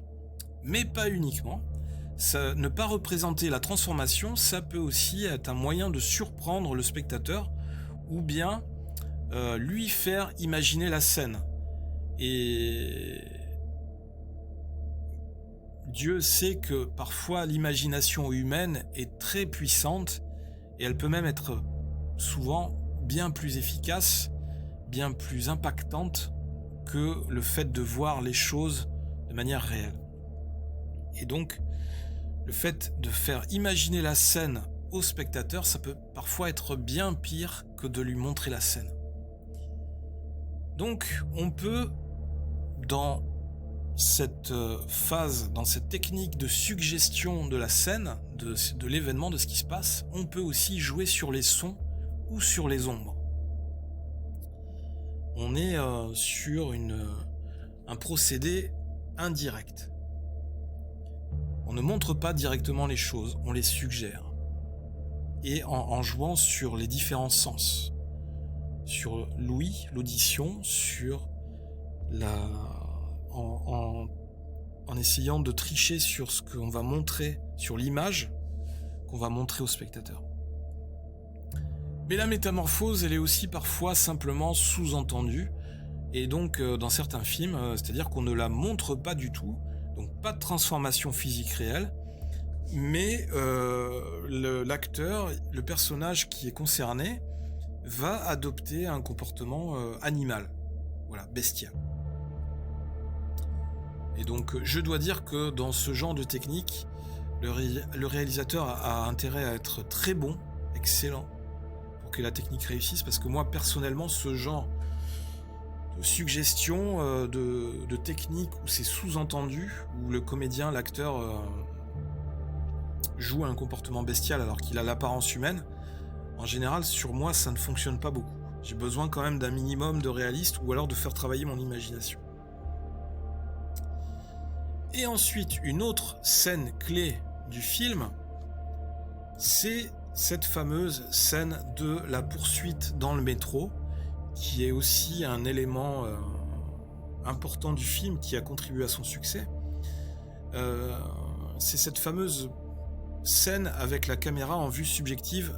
Mais pas uniquement. ne pas représenter la transformation, ça peut aussi être un moyen de surprendre le spectateur ou bien lui faire imaginer la scène. Et Dieu sait que parfois l'imagination humaine est très puissante et elle peut même être souvent bien plus efficace, bien plus impactante que le fait de voir les choses de manière réelle. Et donc, le fait de faire imaginer la scène au spectateur, ça peut parfois être bien pire que de lui montrer la scène. Donc, on peut, dans cette phase, dans cette technique de suggestion de la scène, de l'événement, de ce qui se passe, on peut aussi jouer sur les sons ou sur les ombres. On est sur un procédé indirect. On ne montre pas directement les choses, on les suggère. Et en jouant sur les différents sens. Sur l'ouïe, l'audition, sur en essayant de tricher sur ce qu'on va montrer, sur l'image qu'on va montrer au spectateur. Mais la métamorphose, elle est aussi parfois simplement sous-entendue, et donc dans certains films, c'est-à-dire qu'on ne la montre pas du tout, donc pas de transformation physique réelle, mais l'acteur, le personnage qui est concerné, va adopter un comportement animal, voilà, bestial. Et donc je dois dire que dans ce genre de technique, le réalisateur a intérêt à être très bon, excellent, pour que la technique réussisse, parce que moi personnellement, ce genre de suggestion, de technique où c'est sous-entendu, où le comédien, l'acteur joue un comportement bestial alors qu'il a l'apparence humaine, en général sur moi ça ne fonctionne pas beaucoup. J'ai besoin quand même d'un minimum de réaliste, ou alors de faire travailler mon imagination. Et ensuite, une autre scène clé du film, c'est cette fameuse scène de la poursuite dans le métro, qui est aussi un élément important du film qui a contribué à son succès. C'est cette fameuse scène avec la caméra en vue subjective,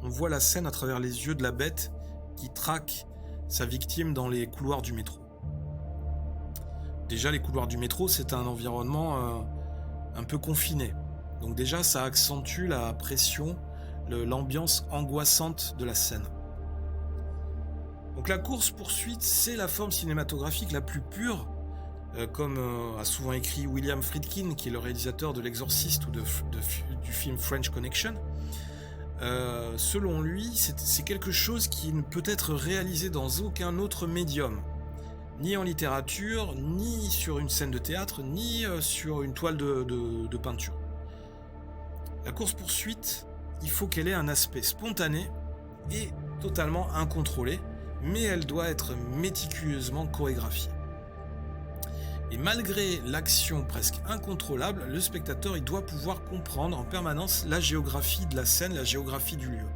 on voit la scène à travers les yeux de la bête qui traque sa victime dans les couloirs du métro. Déjà, les couloirs du métro, c'est un environnement un peu confiné. Donc déjà, ça accentue la pression, l'ambiance angoissante de la scène. Donc la course-poursuite, c'est la forme cinématographique la plus pure, comme a souvent écrit William Friedkin, qui est le réalisateur de L'Exorciste ou du film French Connection. Selon lui, c'est quelque chose qui ne peut être réalisé dans aucun autre médium. Ni en littérature, ni sur une scène de théâtre, ni sur une toile de peinture. La course-poursuite, il faut qu'elle ait un aspect spontané et totalement incontrôlé, mais elle doit être méticuleusement chorégraphiée. Et malgré l'action presque incontrôlable, le spectateur il doit pouvoir comprendre en permanence la géographie de la scène, la géographie du lieu.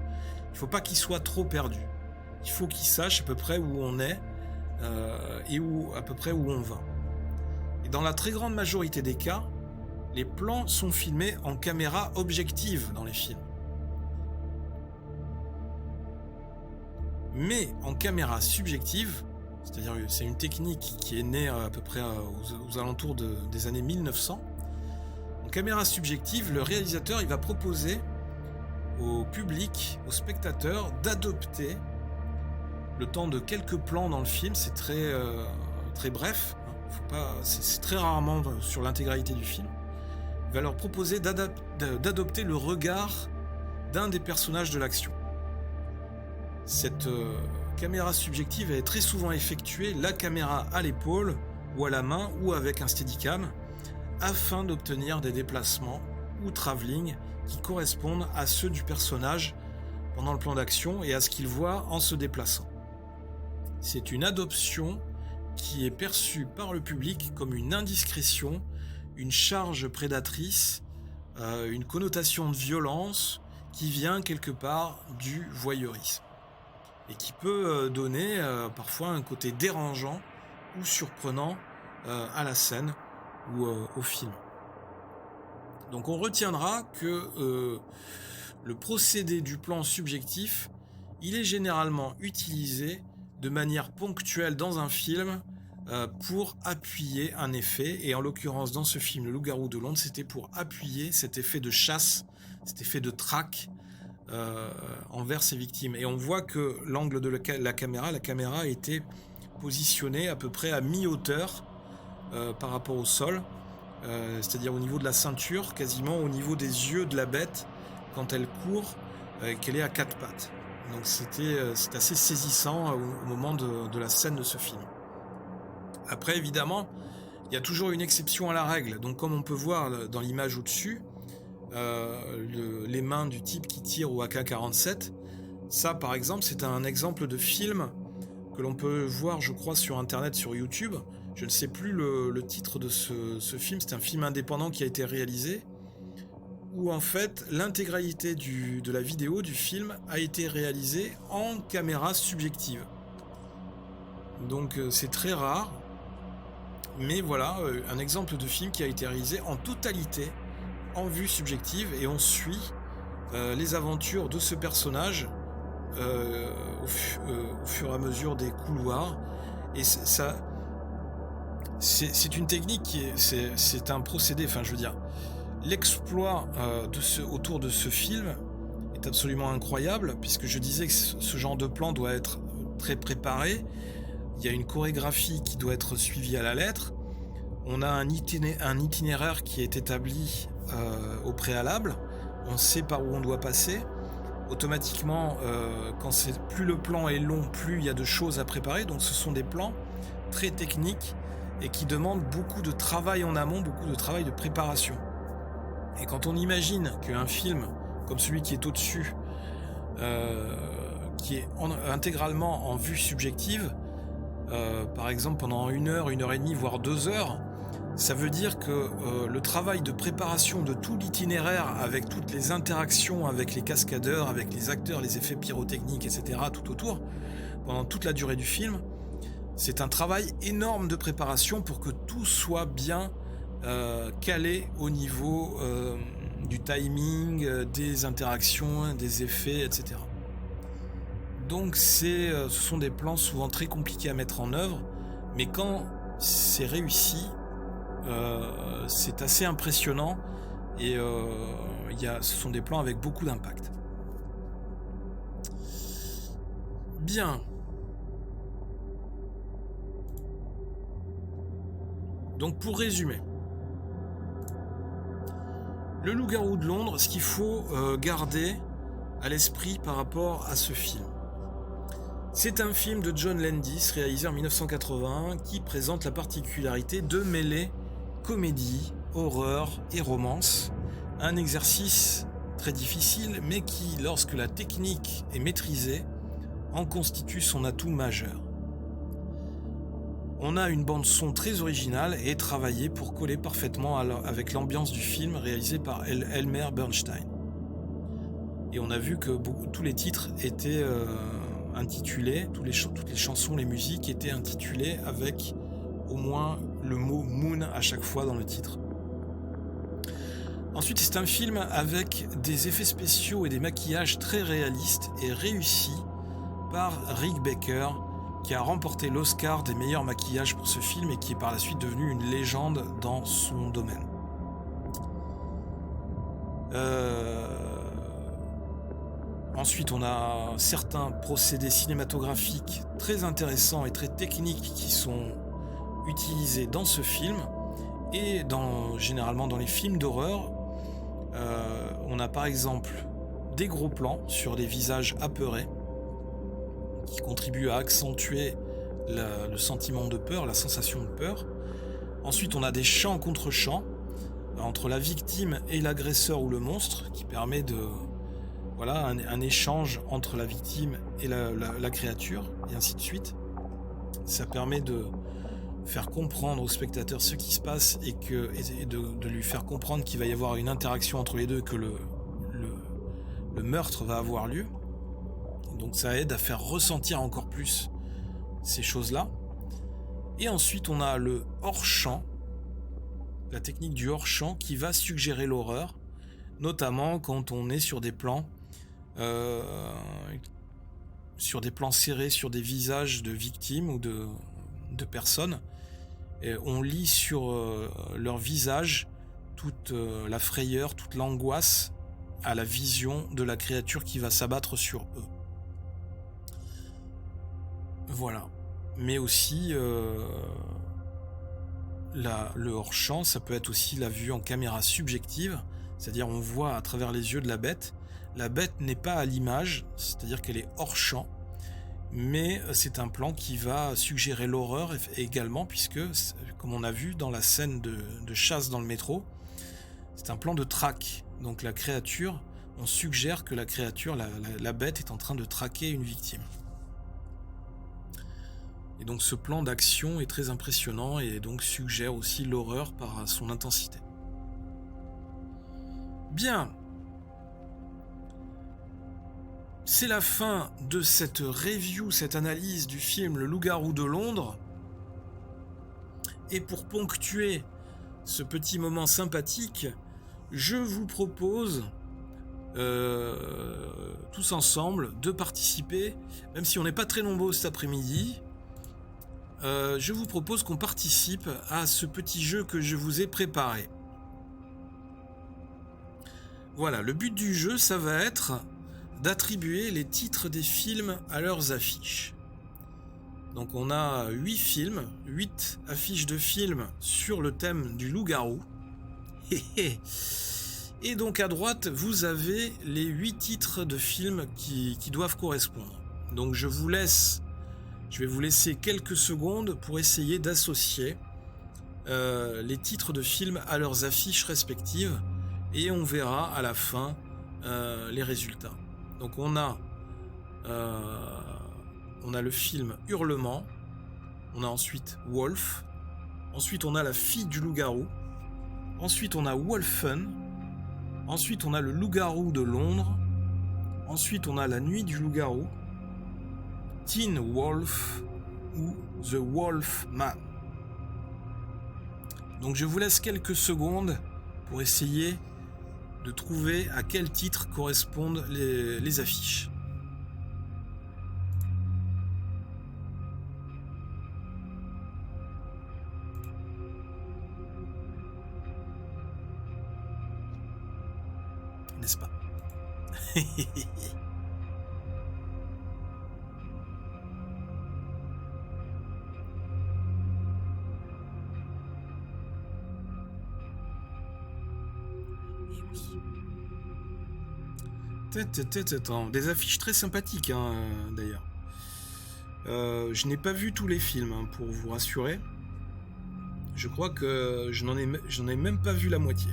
Il ne faut pas qu'il soit trop perdu. Il faut qu'il sache à peu près où on est, et à peu près où on va. Et dans la très grande majorité des cas, les plans sont filmés en caméra objective dans les films. Mais en caméra subjective, c'est-à-dire c'est une technique qui est née à peu près aux alentours des années 1900, en caméra subjective, le réalisateur il va proposer au public, aux spectateurs, d'adopter le temps de quelques plans dans le film, c'est très bref, c'est très rarement sur l'intégralité du film. Il va leur proposer d'adopter le regard d'un des personnages de l'action. Cette caméra subjective est très souvent effectuée, la caméra à l'épaule, ou à la main, ou avec un steadicam, afin d'obtenir des déplacements ou travelling qui correspondent à ceux du personnage pendant le plan d'action et à ce qu'il voit en se déplaçant. C'est une adoption qui est perçue par le public comme une indiscrétion, une charge prédatrice, une connotation de violence qui vient quelque part du voyeurisme et qui peut donner parfois un côté dérangeant ou surprenant à la scène ou au film. Donc on retiendra que le procédé du plan subjectif, il est généralement utilisé de manière ponctuelle dans un film pour appuyer un effet, et en l'occurrence dans ce film Le Loup-garou de Londres, c'était pour appuyer cet effet de chasse, cet effet de traque envers ses victimes. Et on voit que l'angle de la caméra a été positionnée à peu près à mi-hauteur par rapport au sol, c'est-à-dire au niveau de la ceinture, quasiment au niveau des yeux de la bête quand elle court, qu'elle est à quatre pattes. Donc c'est assez saisissant au moment de la scène de ce film. Après, évidemment, il y a toujours une exception à la règle. Donc comme on peut voir dans l'image au-dessus, les mains du type qui tire au AK-47, ça par exemple, c'est un exemple de film que l'on peut voir, je crois, sur Internet, sur YouTube. Je ne sais plus le titre de ce film, c'est un film indépendant qui a été réalisé, où en fait l'intégralité de la vidéo du film a été réalisée en caméra subjective. Donc c'est très rare, mais voilà un exemple de film qui a été réalisé en totalité en vue subjective, et on suit les aventures de ce personnage au fur et à mesure des couloirs, et ça c'est une technique c'est un procédé, enfin je veux dire, l'exploit autour de ce film est absolument incroyable, puisque je disais que ce genre de plan doit être très préparé. Il y a une chorégraphie qui doit être suivie à la lettre. On a un itinéraire qui est établi au préalable. On sait par où on doit passer. Automatiquement, plus le plan est long, plus il y a de choses à préparer. Donc ce sont des plans très techniques et qui demandent beaucoup de travail en amont, beaucoup de travail de préparation. Et quand on imagine qu'un film comme celui qui est au-dessus, qui est intégralement en vue subjective, par exemple pendant 1 heure, 1 heure et demie, voire 2 heures, ça veut dire que le travail de préparation de tout l'itinéraire, avec toutes les interactions avec les cascadeurs, avec les acteurs, les effets pyrotechniques, etc., tout autour, pendant toute la durée du film, c'est un travail énorme de préparation pour que tout soit bien calé au niveau du timing, des interactions, des effets, etc. Donc ce sont des plans souvent très compliqués à mettre en œuvre, mais quand c'est réussi, c'est assez impressionnant, et ce sont des plans avec beaucoup d'impact. Bien. Donc pour résumer, Le Loup-garou de Londres, ce qu'il faut garder à l'esprit par rapport à ce film. C'est un film de John Landis réalisé en 1981 qui présente la particularité de mêler comédie, horreur et romance. Un exercice très difficile, mais qui, lorsque la technique est maîtrisée, en constitue son atout majeur. On a une bande-son très originale et travaillée pour coller parfaitement avec l'ambiance du film réalisé par Elmer Bernstein. Et on a vu que tous les titres étaient intitulés, toutes les chansons, les musiques étaient intitulées avec au moins le mot Moon à chaque fois dans le titre. Ensuite, c'est un film avec des effets spéciaux et des maquillages très réalistes et réussis par Rick Baker, qui a remporté l'Oscar des meilleurs maquillages pour ce film et qui est par la suite devenu une légende dans son domaine. Ensuite, on a certains procédés cinématographiques très intéressants et très techniques qui sont utilisés dans ce film, et généralement dans les films d'horreur. On a par exemple des gros plans sur des visages apeurés qui contribuent à accentuer le sentiment de peur, la sensation de peur. Ensuite, on a des chants contre chants entre la victime et l'agresseur ou le monstre, qui permet un échange entre la victime et la créature, et ainsi de suite. Ça permet de faire comprendre au spectateur ce qui se passe et de lui faire comprendre qu'il va y avoir une interaction entre les deux, que le meurtre va avoir lieu. Donc ça aide à faire ressentir encore plus ces choses-là. Et ensuite, on a le hors-champ, la technique du hors-champ qui va suggérer l'horreur, notamment quand on est sur des plans serrés sur des visages de victimes ou de personnes. Et on lit sur leur visage toute la frayeur, toute l'angoisse à la vision de la créature qui va s'abattre sur eux. Voilà. Mais aussi le hors-champ, ça peut être aussi la vue en caméra subjective, c'est-à-dire on voit à travers les yeux de la bête. La bête n'est pas à l'image, c'est-à-dire qu'elle est hors-champ, mais c'est un plan qui va suggérer l'horreur également, puisque, comme on a vu dans la scène de chasse dans le métro, c'est un plan de traque. Donc la créature, on suggère que la créature, la bête, est en train de traquer une victime. Et donc ce plan d'action est très impressionnant et donc suggère aussi l'horreur par son intensité. Bien. C'est la fin de cette review, cette analyse du film Le Loup-garou de Londres. Et pour ponctuer ce petit moment sympathique, je vous propose tous ensemble de participer, même si on n'est pas très nombreux cet après-midi, je vous propose qu'on participe à ce petit jeu que je vous ai préparé. Voilà, le but du jeu, ça va être d'attribuer les titres des films à leurs affiches. Donc on a 8 films, 8 affiches de films sur le thème du loup-garou. Et donc à droite, vous avez les 8 titres de films qui doivent correspondre. Donc je vais vous laisser quelques secondes pour essayer d'associer les titres de films à leurs affiches respectives et on verra à la fin les résultats. Donc on a le film Hurlement, on a ensuite Wolf, ensuite on a La fille du loup-garou, ensuite on a Wolfen, ensuite on a Le loup-garou de Londres, ensuite on a La nuit du loup-garou, Teen Wolf ou The Wolf Man. Donc je vous laisse quelques secondes pour essayer de trouver à quel titre correspondent les affiches. N'est-ce pas? Des affiches très sympathiques hein, d'ailleurs. Je n'ai pas vu tous les films hein, pour vous rassurer. Je crois que je n'en ai même pas vu la moitié.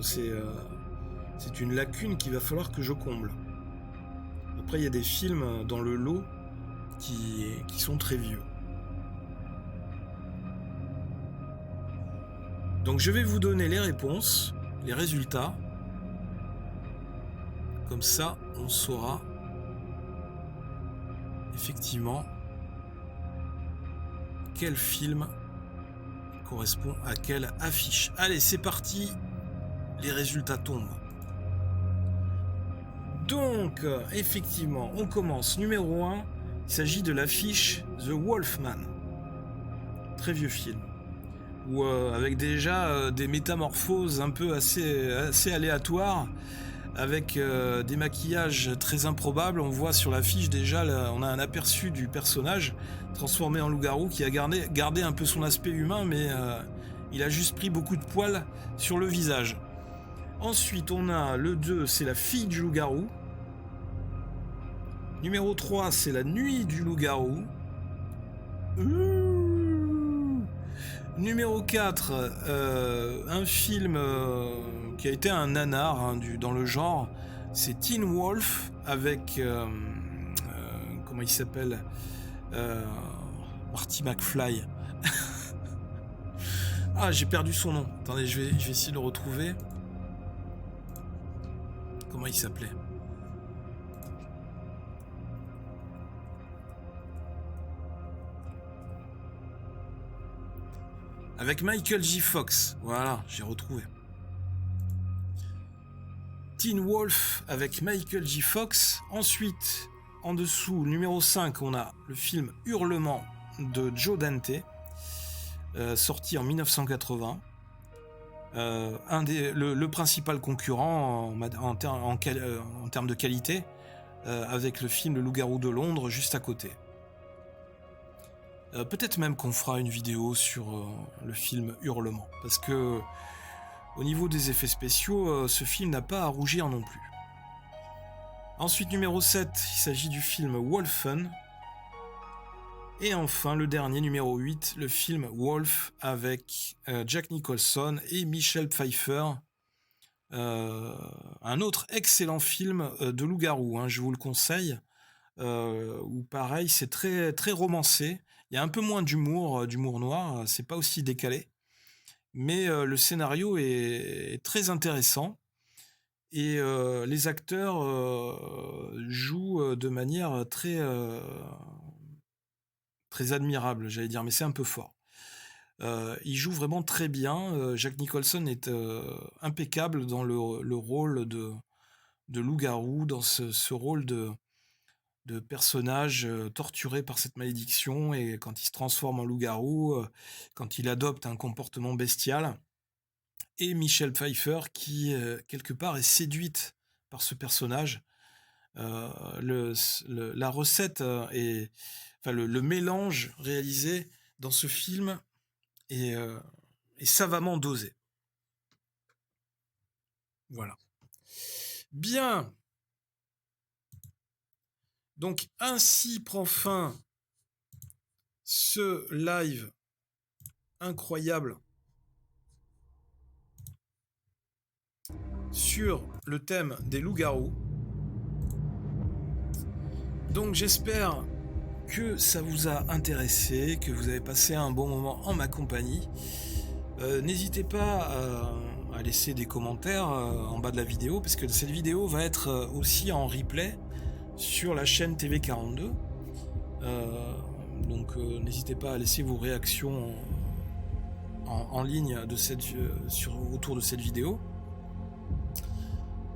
C'est une lacune qu'il va falloir que je comble. Après il y a des films dans le lot qui sont très vieux. Donc je vais vous donner les réponses, les résultats. Comme ça, on saura effectivement quel film correspond à quelle affiche. Allez, c'est parti. Les résultats tombent. Donc, effectivement, on commence. Numéro 1, il s'agit de l'affiche The Wolfman. Très vieux film. Où, avec déjà des métamorphoses un peu assez aléatoires, avec des maquillages très improbables. On voit sur l'affiche déjà, on a un aperçu du personnage transformé en loup-garou qui a gardé un peu son aspect humain, mais il a juste pris beaucoup de poils sur le visage. Ensuite, on a le 2, c'est La fille du loup-garou. Numéro 3, c'est La nuit du loup-garou. Numéro 4, un film qui a été un nanar hein, dans le genre, c'est Teen Wolf avec comment il s'appelle, Marty McFly. Ah, j'ai perdu son nom. Attendez, je vais essayer de le retrouver. Comment il s'appelait? avec Michael J. Fox. Voilà, j'ai retrouvé. Teen Wolf avec Michael J. Fox. Ensuite, en dessous, numéro 5, on a le film Hurlement de Joe Dante, sorti en 1980. Le principal concurrent en termes de qualité, avec le film Le Loup-garou de Londres juste à côté. Peut-être même qu'on fera une vidéo sur le film Hurlement, parce que au niveau des effets spéciaux, ce film n'a pas à rougir non plus. Ensuite, numéro 7, il s'agit du film Wolfen. Et enfin, le dernier, numéro 8, le film Wolf avec Jack Nicholson et Michelle Pfeiffer. Un autre excellent film de loup-garou, hein, je vous le conseille. Où pareil, c'est très, très romancé. Il y a un peu moins d'humour noir, c'est pas aussi décalé. Mais le scénario est très intéressant. Et les acteurs jouent de manière très, très admirable, j'allais dire, mais c'est un peu fort. Il joue vraiment très bien. Jack Nicholson est impeccable dans le rôle de loup-garou, dans ce rôle de personnage torturé par cette malédiction, et quand il se transforme en loup-garou, quand il adopte un comportement bestial. Et Michelle Pfeiffer qui, quelque part, est séduite par ce personnage. La recette le mélange réalisé dans ce film est savamment dosé. Voilà. Bien. Donc, ainsi prend fin ce live incroyable sur le thème des loups-garous. Donc j'espère que ça vous a intéressé, que vous avez passé un bon moment en ma compagnie. N'hésitez pas à laisser des commentaires en bas de la vidéo, parce que cette vidéo va être aussi en replay sur la chaîne TV42. Donc n'hésitez pas à laisser vos réactions en ligne autour de cette vidéo.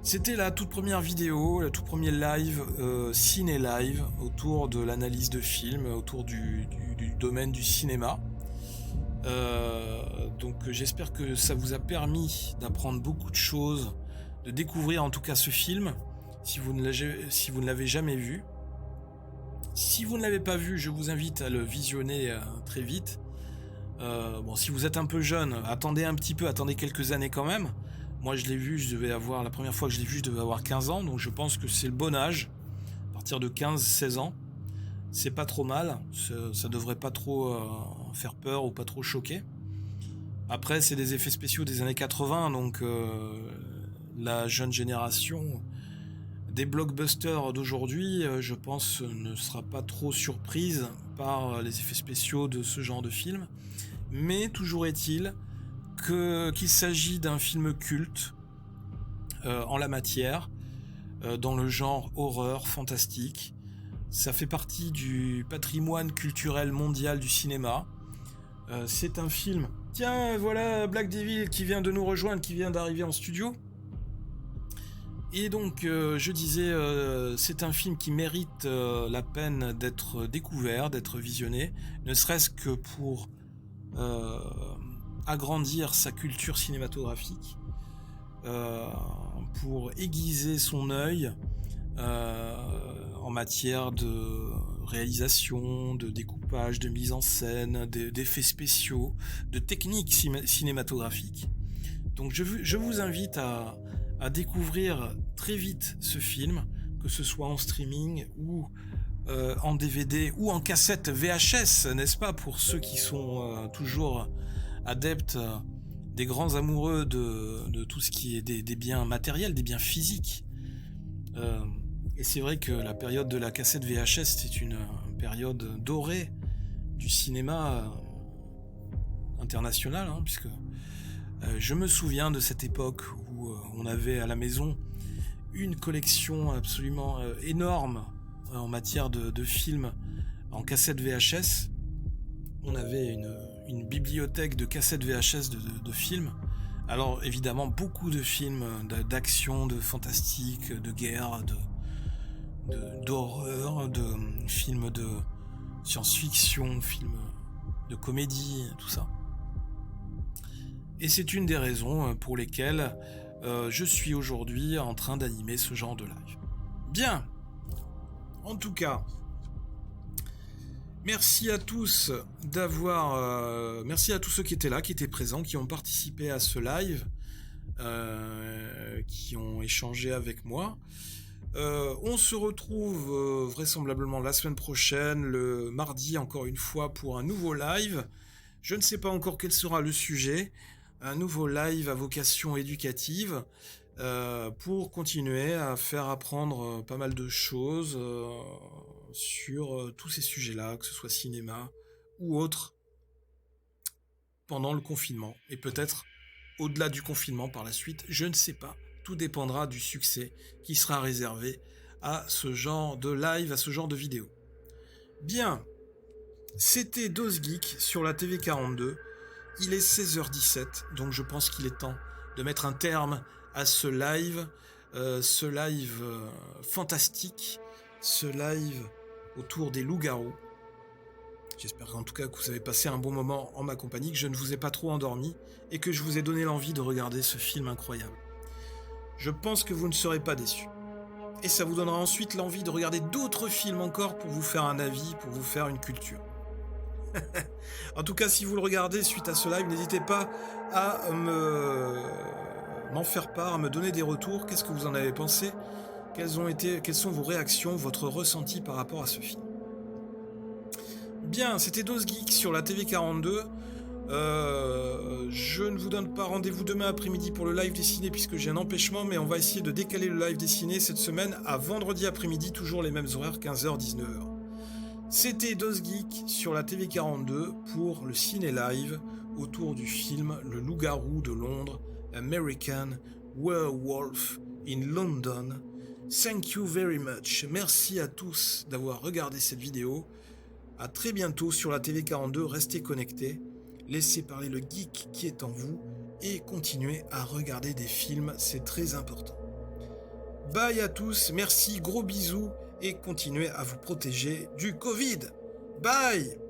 C'était la toute première vidéo, le tout premier live, ciné-live, autour de l'analyse de films, autour du domaine du cinéma. Donc j'espère que ça vous a permis d'apprendre beaucoup de choses, de découvrir en tout cas ce film, si vous ne l'avez jamais vu. Si vous ne l'avez pas vu, je vous invite à le visionner très vite. Si vous êtes un peu jeune, attendez un petit peu, attendez quelques années quand même. Moi je l'ai vu, la première fois que je l'ai vu, je devais avoir 15 ans, donc je pense que c'est le bon âge. À partir de 15-16 ans, c'est pas trop mal, ça devrait pas trop faire peur ou pas trop choquer. Après, c'est des effets spéciaux des années 80, donc la jeune génération des blockbusters d'aujourd'hui, je pense, ne sera pas trop surprise par les effets spéciaux de ce genre de film. Mais toujours est-il qu'il s'agit d'un film culte en la matière, dans le genre horreur, fantastique. Ça fait partie du patrimoine culturel mondial du cinéma. C'est un film... Tiens, voilà Black Devil qui vient de nous rejoindre, qui vient d'arriver en studio. Et donc, je disais, c'est un film qui mérite la peine d'être découvert, d'être visionné, ne serait-ce que pour agrandir sa culture cinématographique, pour aiguiser son œil en matière de réalisation, de découpage, de mise en scène, d'effets spéciaux, de techniques cinématographiques. Donc je vous invite à découvrir très vite ce film, que ce soit en streaming ou en DVD ou en cassette VHS, n'est-ce pas, pour ceux qui sont toujours adeptes, des grands amoureux de tout ce qui est des biens matériels, des biens physiques. Et c'est vrai que la période de la cassette VHS, c'est une période dorée du cinéma international, hein, puisque je me souviens de cette époque où on avait à la maison une collection absolument énorme en matière de films en cassette VHS. On avait une bibliothèque de cassettes VHS de films. Alors évidemment beaucoup de films d'action, de fantastique, de guerre, d'horreur, de films de science-fiction, films de comédie, tout ça. Et c'est une des raisons pour lesquelles je suis aujourd'hui en train d'animer ce genre de live. Bien. En tout cas, merci à tous merci à tous ceux qui étaient là, qui étaient présents, qui ont participé à ce live, qui ont échangé avec moi. On se retrouve vraisemblablement la semaine prochaine, le mardi encore une fois pour un nouveau live. Je ne sais pas encore quel sera le sujet. Un nouveau live à vocation éducative pour continuer à faire apprendre pas mal de choses sur tous ces sujets-là, que ce soit cinéma ou autre, pendant le confinement. Et peut-être au-delà du confinement par la suite, je ne sais pas. Tout dépendra du succès qui sera réservé à ce genre de live, à ce genre de vidéo. Bien, c'était Dose Geek sur la TV 42. Il est 16h17, donc je pense qu'il est temps de mettre un terme à ce live fantastique, ce live autour des loups-garous. J'espère en tout cas que vous avez passé un bon moment en ma compagnie, que je ne vous ai pas trop endormi et que je vous ai donné l'envie de regarder ce film incroyable. Je pense que vous ne serez pas déçus. Et ça vous donnera ensuite l'envie de regarder d'autres films encore pour vous faire un avis, pour vous faire une culture. En tout cas, si vous le regardez suite à ce live, n'hésitez pas à m'en faire part, à me donner des retours. Qu'est-ce que vous en avez pensé ? Quelles sont vos réactions, votre ressenti par rapport à ce film ? Bien, c'était Dose Geek sur la TV 42. Je ne vous donne pas rendez-vous demain après-midi pour le live dessiné puisque j'ai un empêchement, mais on va essayer de décaler le live dessiné cette semaine à vendredi après-midi, toujours les mêmes horaires, 15h, 19h. C'était Dose Geek sur la TV 42 pour le ciné live autour du film Le Loup-garou de Londres, American Werewolf in London. Thank you very much. Merci à tous d'avoir regardé cette vidéo. À très bientôt sur la TV 42. Restez connectés. Laissez parler le geek qui est en vous et continuez à regarder des films, c'est très important. Bye à tous, merci, gros bisous et continuez à vous protéger du Covid. Bye!